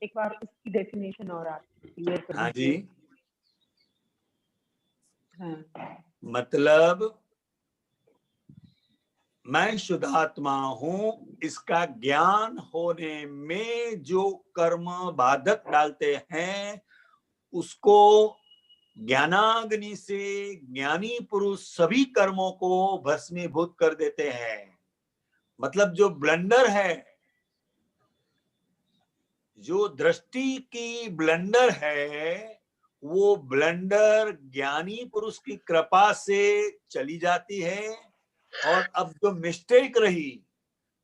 एक बार उसकी डेफिनेशन और आप क्लियर कर
हाँ जी।
हाँ।
मतलब मैं शुद्धात्मा हूं, इसका ज्ञान होने में जो कर्म बाधक डालते हैं उसको ज्ञानाग्नि से ज्ञानी पुरुष सभी कर्मों को भस्मीभूत कर देते हैं। मतलब जो ब्लंडर है, जो दृष्टि की ब्लंडर है, वो ब्लंडर ज्ञानी पुरुष की कृपा से चली जाती है। और अब जो मिस्टेक रही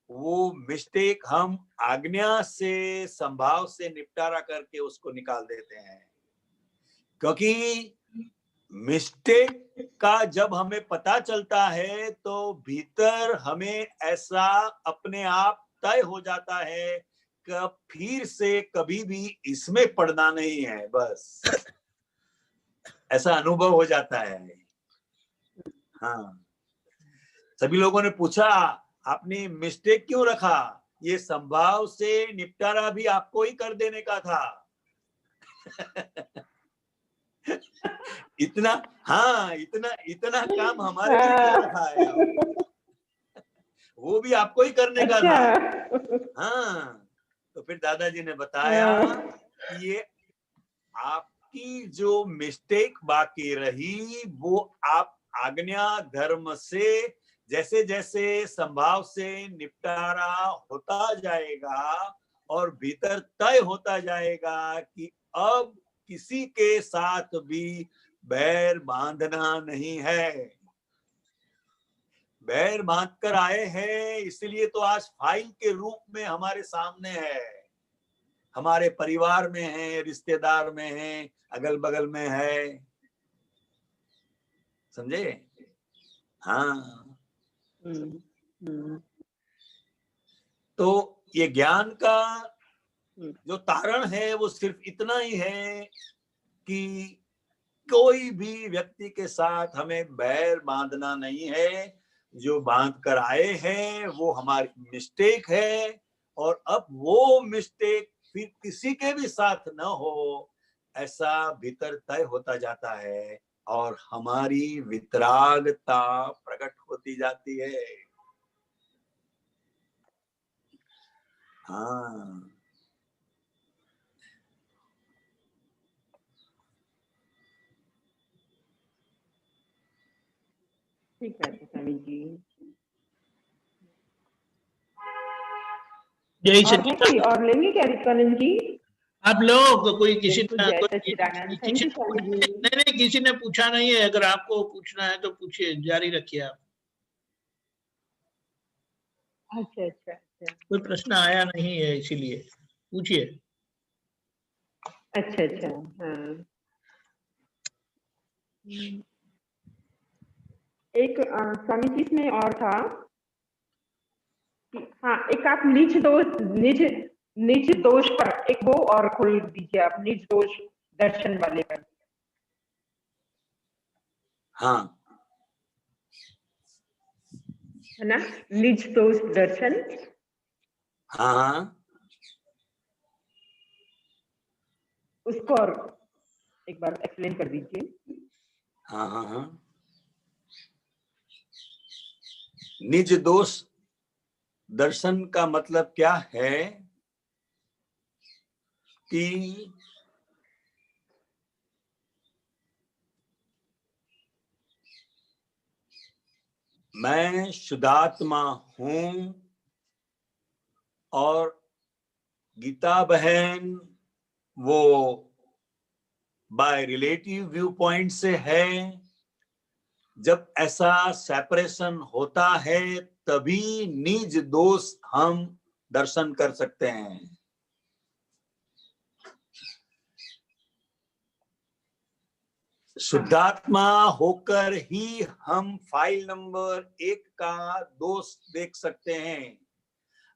वो मिस्टेक हम आज्ञा से, संभाव से निपटारा करके उसको निकाल देते हैं। क्योंकि मिस्टेक का जब हमें पता चलता है तो भीतर हमें ऐसा अपने आप तय हो जाता है कि फिर से कभी भी इसमें पड़ना नहीं है, बस ऐसा अनुभव हो जाता है। हाँ, सभी लोगों ने पूछा आपने मिस्टेक क्यों रखा, ये संभाव से निपटारा भी आपको ही कर देने का था। इतना काम हमारे लिए कर रखा है, वो भी आपको ही करने का था। हाँ, तो फिर दादाजी ने बताया कि ये आपकी जो मिस्टेक बाकी रही वो आप आज्ञा धर्म से जैसे जैसे संभाव से निपटारा होता जाएगा और भीतर तय होता जाएगा कि अब किसी के साथ भी बैर बांधना नहीं है। बैर बांध कर आए हैं इसलिए तो आज फाइल के रूप में हमारे सामने है, हमारे परिवार में है, रिश्तेदार में है, अगल बगल में है, समझे। हाँ, तो ये ज्ञान का जो तारण है वो सिर्फ इतना ही है कि कोई भी व्यक्ति के साथ हमें बैर बांधना नहीं है। जो बांध कर आए हैं वो हमारी मिस्टेक है और अब वो मिस्टेक फिर किसी के भी साथ न हो, ऐसा भीतर तय होता जाता है और हमारी वितरागता प्रकट होती जाती है। हाँ,
ठीक है स्वामी जी।
जय
और है कोई और लेंगे क्या रिक्वानंद जी?
आप लोग कोई किसी
बिल्कुल, जय सच्चिदानंद। Thank you Swami ji.
नहीं, किसी ने पूछा नहीं है। अगर आपको पूछना है तो पूछिए, जारी रखिए आप।
अच्छा।
कोई प्रश्न आया नहीं है इसीलिए पूछिए।
अच्छा। हाँ, एक स्वामी जी इसमें और था कि हाँ, एक आप निज दोष पर एक वो और खोल दीजिए आप, निज दोष दर्शन वाले पर।
हाँ,
है ना, निज दोष दर्शन।
हाँ, हाँ,
उसको और एक बार एक्सप्लेन कर दीजिए।
हाँ, हाँ, हाँ। निज दोष दर्शन का मतलब क्या है कि मैं शुद्धात्मा हूं और गीता बहन वो बाय रिलेटिव व्यू पॉइंट से है। जब ऐसा सेपरेशन होता है तभी निज दोष हम दर्शन कर सकते हैं। शुद्धात्मा होकर ही हम फाइल नंबर 1 का दोष देख सकते हैं।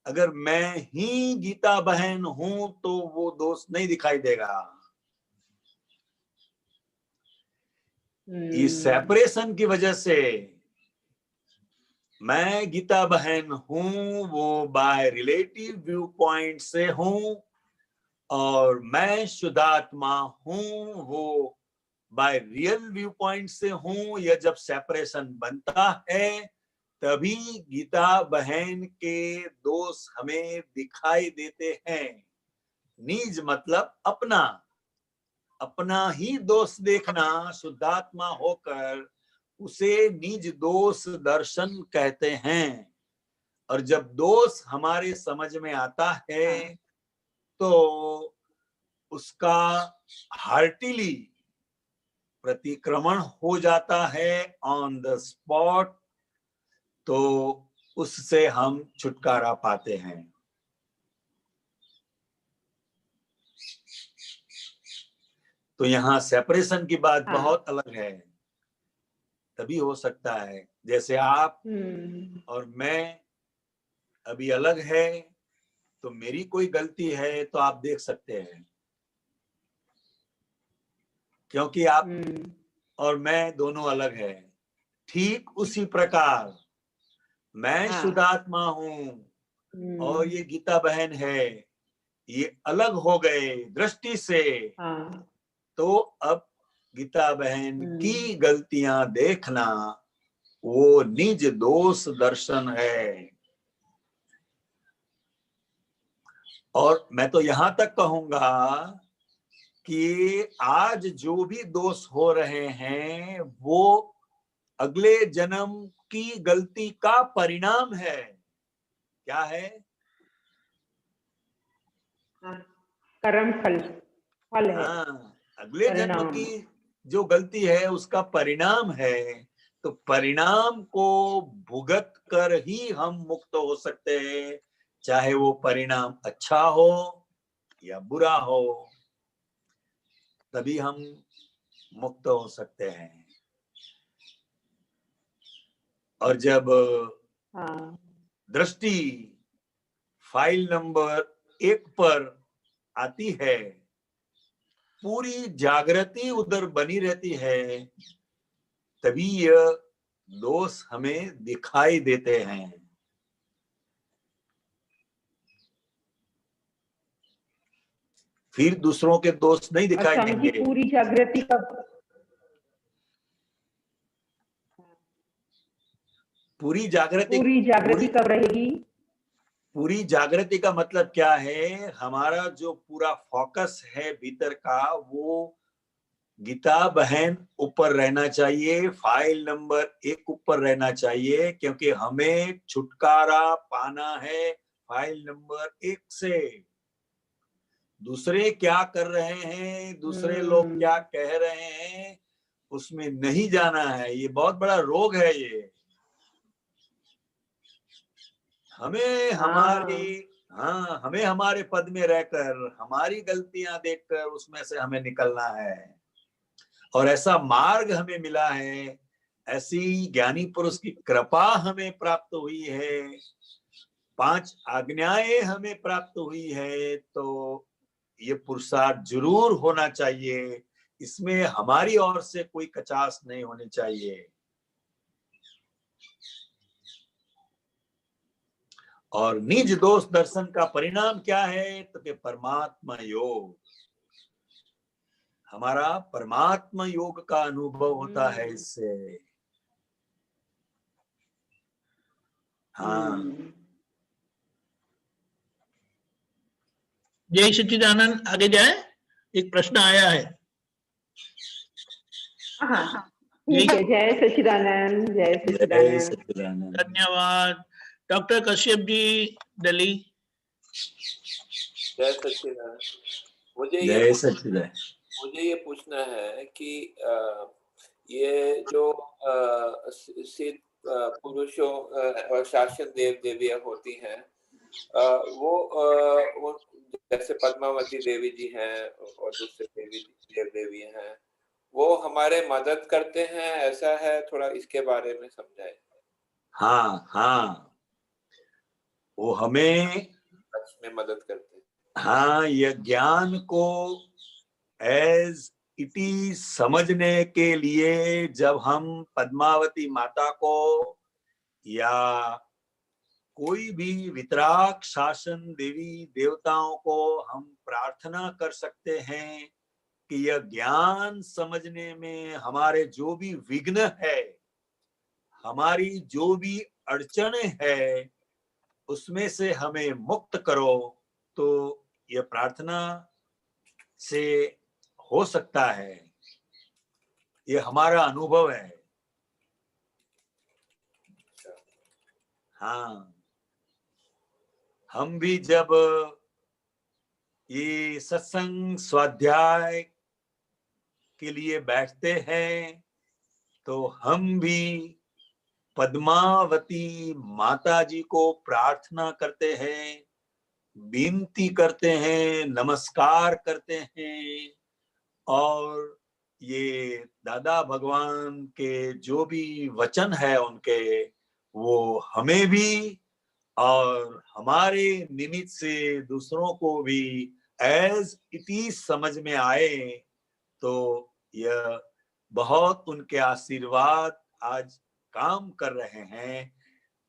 अगर मैं ही गीता बहन हूं तो वो दोष नहीं दिखाई देगा। इस सेपरेशन की वजह से मैं गीता बहन हूं वो बाय रिलेटिव व्यू पॉइंट से हूं और मैं शुद्धात्मा हूं वो बाय रियल व्यू पॉइंट से हूं। यह जब सेपरेशन बनता है तभी गीता बहन के दोष हमें दिखाई देते हैं। निज मतलब अपना, अपना ही दोष देखना शुद्धात्मा होकर उसे निज दोष दर्शन कहते हैं। और जब दोष हमारे समझ में आता है तो उसका हार्टिली प्रतिक्रमण हो जाता है ऑन द स्पॉट, तो उससे हम छुटकारा पाते हैं। तो यहाँ सेपरेशन की बात बहुत अलग है। तभी हो सकता है जैसे आप और मैं अभी अलग है तो मेरी कोई गलती है तो आप देख सकते हैं, क्योंकि आप और मैं दोनों अलग है। ठीक उसी प्रकार मैं शुद्धात्मा हूं और ये गीता बहन है, ये अलग हो गए दृष्टि से। तो अब गीता बहन की गलतियां देखना वो निज दोष दर्शन है। और मैं तो यहां तक कहूंगा कि आज जो भी दोष हो रहे हैं वो अगले जन्म की गलती का परिणाम है। क्या है?
कर्म फल है।
हाँ, अगले जन्म की जो गलती है उसका परिणाम है। तो परिणाम को भुगत कर ही हम मुक्त हो सकते हैं, चाहे वो परिणाम अच्छा हो या बुरा हो, तभी हम मुक्त हो सकते हैं। और जब दृष्टि फाइल नंबर 1 पर आती है, पूरी जागृति उधर बनी रहती है, तभी यह दोष हमें दिखाई देते हैं। फिर दूसरों के दोष नहीं दिखाई देंगे।
पूरी जागृति कब
पूरी जागृति
कब रहेगी?
पूरी जागृति का मतलब क्या है? हमारा जो पूरा फोकस है भीतर का वो गीता बहन ऊपर रहना चाहिए, फाइल नंबर 1 ऊपर रहना चाहिए, क्योंकि हमें छुटकारा पाना है फाइल नंबर 1 से। दूसरे क्या कर रहे हैं, दूसरे लोग क्या कह रहे हैं, उसमें नहीं जाना है। ये बहुत बड़ा रोग है। ये हमें हमें हमारे पद में रहकर हमारी गलतियां देखकर उसमें से हमें निकलना है। और ऐसा मार्ग हमें मिला है, ऐसी ज्ञानी पुरुष की कृपा हमें प्राप्त हुई है, 5 आज्ञाएं हमें प्राप्त हुई है। तो ये पुरुषार्थ जरूर होना चाहिए। इसमें हमारी ओर से कोई कचास नहीं होनी चाहिए। और निज दोष दर्शन का परिणाम क्या है? तो कि परमात्मा योग, हमारा परमात्मा योग का अनुभव होता है इससे। हाँ,
जय सच्चिदानंद। आगे जाए, एक प्रश्न आया है।
हाँ ठीक है। जय सच्चिदानंद, जय
जय
सच्चिदानंद।
सच्चिदानंद।
धन्यवाद। डॉक्टर कश्यप जी, दिल्ली।
जय सच्चिदानंद।
जय सच्चिदानंद।
मुझे ये पूछना है कि ये जो सिद्ध पुरुषों और शासन देव देवियां होती हैं, वो जैसे पद्मावती देवी जी हैं और दूसरे देव देवी हैं, वो हमारे मदद करते हैं, ऐसा है? थोड़ा इसके बारे में समझाएं।
हाँ हाँ, वो हमें
सच में मदद करते हैं।
हाँ, यह ज्ञान को एज इट इज समझने के लिए जब हम पद्मावती माता को या कोई भी वितराग शासन देवी देवताओं को हम प्रार्थना कर सकते हैं कि यह ज्ञान समझने में हमारे जो भी विघ्न है, हमारी जो भी अड़चने है, उसमें से हमें मुक्त करो। तो यह प्रार्थना से हो सकता है, ये हमारा अनुभव है। हाँ, हम भी जब ये सत्संग स्वाध्याय के लिए बैठते हैं तो हम भी पद्मावती माता जी को प्रार्थना करते हैं, विनती करते हैं, नमस्कार करते हैं, और ये दादा भगवान के जो भी वचन है उनके, वो हमें भी और हमारे निमित्त से दूसरों को भी एज इट इज समझ में आए। तो यह बहुत उनके आशीर्वाद आज काम कर रहे हैं,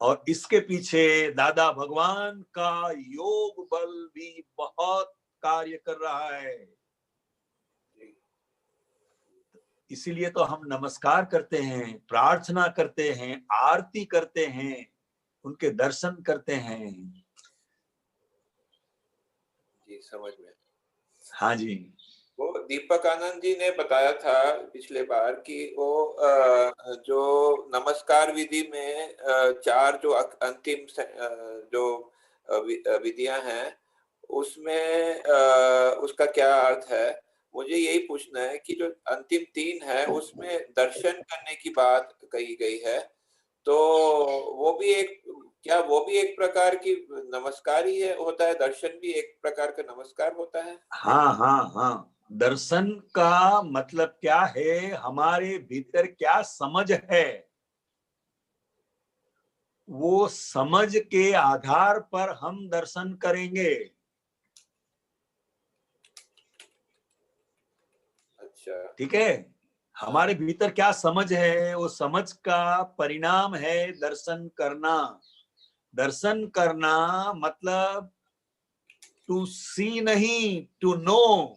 और इसके पीछे दादा भगवान का योग बल भी बहुत कार्य कर रहा है। इसीलिए तो हम नमस्कार करते हैं, प्रार्थना करते हैं, आरती करते हैं, उनके दर्शन करते हैं।
जी, समझ में।
हाँ जी।
वो दीपक आनंद जी ने बताया था पिछले बार कि वो जो नमस्कार विधि में 4 जो अंतिम जो विधियां हैं, उसमें उसका क्या अर्थ है? मुझे यही पूछना है कि जो अंतिम 3 है उसमें दर्शन करने की बात कही गई है, तो वो भी एक प्रकार की नमस्कार ही है, होता है? दर्शन भी एक प्रकार का नमस्कार होता है?
हाँ हाँ हाँ, दर्शन का मतलब क्या है? हमारे भीतर क्या समझ है, वो समझ के आधार पर हम दर्शन करेंगे।
अच्छा,
ठीक है, हमारे भीतर क्या समझ है, वो समझ का परिणाम है दर्शन करना। दर्शन करना मतलब टू सी नहीं, टू नो।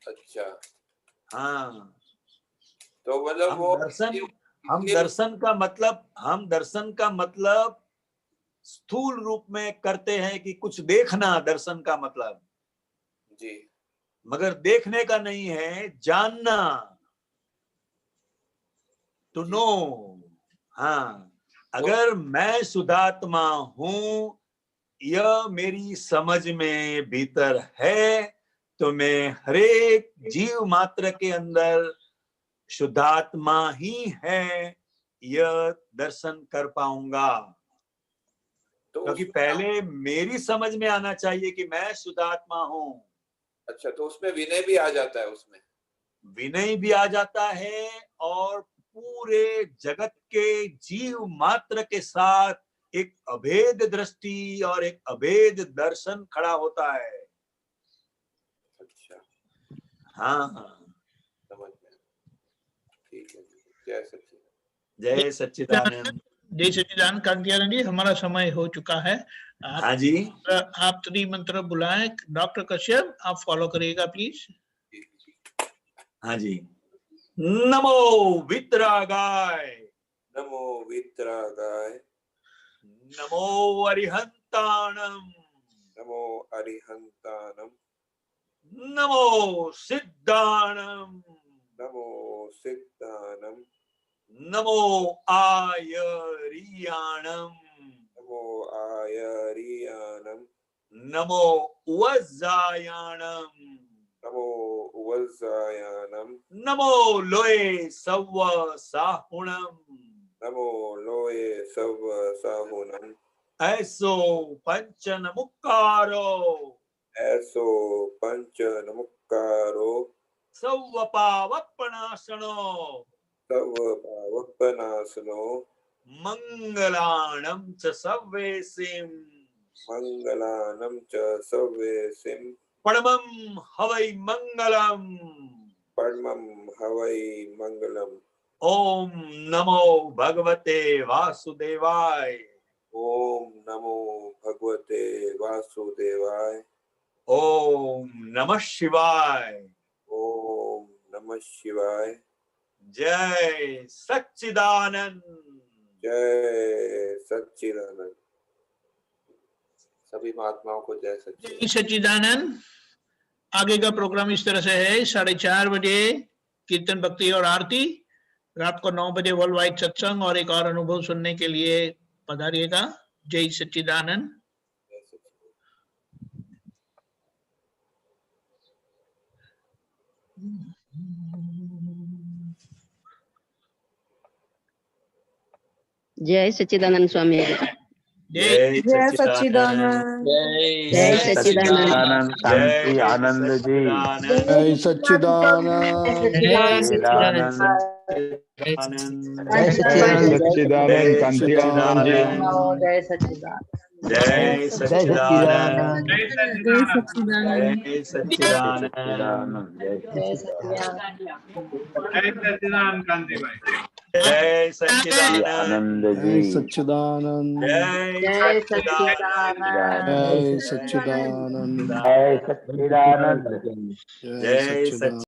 अच्छा।
हाँ,
तो मतलब वो
हम दर्शन का मतलब स्थूल रूप में करते हैं कि कुछ देखना, दर्शन का मतलब
जी,
मगर देखने का नहीं है, जानना, टू नो। हाँ, अगर मैं शुद्धात्मा हूं, यह मेरी समझ में भीतर है, तो मैं हरेक जीव मात्र के अंदर शुद्धात्मा ही है, यह दर्शन कर पाऊंगा।
तो
क्योंकि पहले मेरी समझ में आना चाहिए कि मैं शुद्धात्मा हूं।
अच्छा, तो उसमें विनय भी आ जाता है? उसमें
विनय भी आ जाता है, और पूरे जगत के जीव मात्र के साथ एक अभेद दृष्टि और एक अभेद दर्शन खड़ा होता है।
अच्छा,
हाँ हाँ
समझ में। ठीक है जी, जय सच्चिदानंद।
जय सच्चिदानंद।
जय सच्चिदानंद कांतियानंद जी, हमारा समय हो चुका है।
हाँ जी,
आप त्रिमंत्र बुलाएं। डॉक्टर कश्यप आप फॉलो करिएगा प्लीज।
हाँ जी। नमो वितरागाय,
नमो वितरागाय,
नमो अरिहंताणम,
नमो अरिहंतानम,
नमो सिद्धाणम,
नमो सिद्धानम,
नमो आयरियाणम,
नमो आयरियानम,
नमो वज्जायाणम,
नमो वज्जायानम,
नमो लोए सव्व साहुणम,
नमो लोये सव साहुनम,
ऐसो पंचन मुक्कारो,
ऐसो पंच नमुक्कारो,
सव्व पावपनाशनो,
सव पावपनाशनो,
मंगलाणं च सव्वेसिं,
मंगलानम च सव्वेसिम,
परमं हवै मंगलम्।
परमं हवै मंगलम।
ओम नमो भगवते वासुदेवाय,
ओम नमो भगवते वासुदेवाय,
ओम नमः शिवाय,
ओम नमः शिवाय।
जय सच्चिदानंद।
जय
सच्चिदानंद। सभी महात्माओं को जय सच्चिदानंद।
जय सच्चिदानंद। आगे का प्रोग्राम इस तरह से है, 4:30 बजे कीर्तन भक्ति और आरती, रात को 9 बजे वर्ल्ड वाइड सत्संग और एक और अनुभव सुनने के लिए पधारिएगा। जय सच्चिदानंद।
जय सच्चिदानंद स्वामी।
जय
जय सच्चिदानंद।
जय सच्चिदानंद।
शांति आनंद जी।
जय सच्चिदानंद।
जय सच्चिदानंद।
जय सच्चिदानंद कांति आनंद जी।
जय सच्चिदानंद।
जय सच्चिदानंद।
जय सच्चिदानंद।
जय सच्चिदानंद।
जय सच्चिदानंद।
जय सच्चिदानंद कांति भाई।
जय सच्चिदानंद।
आनंद
जय
जी।
सच्चिदानंद।
जय सच्चिदानंद।
जय सच्चिदानंद।
जय सच्चिदानंद।
जय
जय
सच्चिदानंद।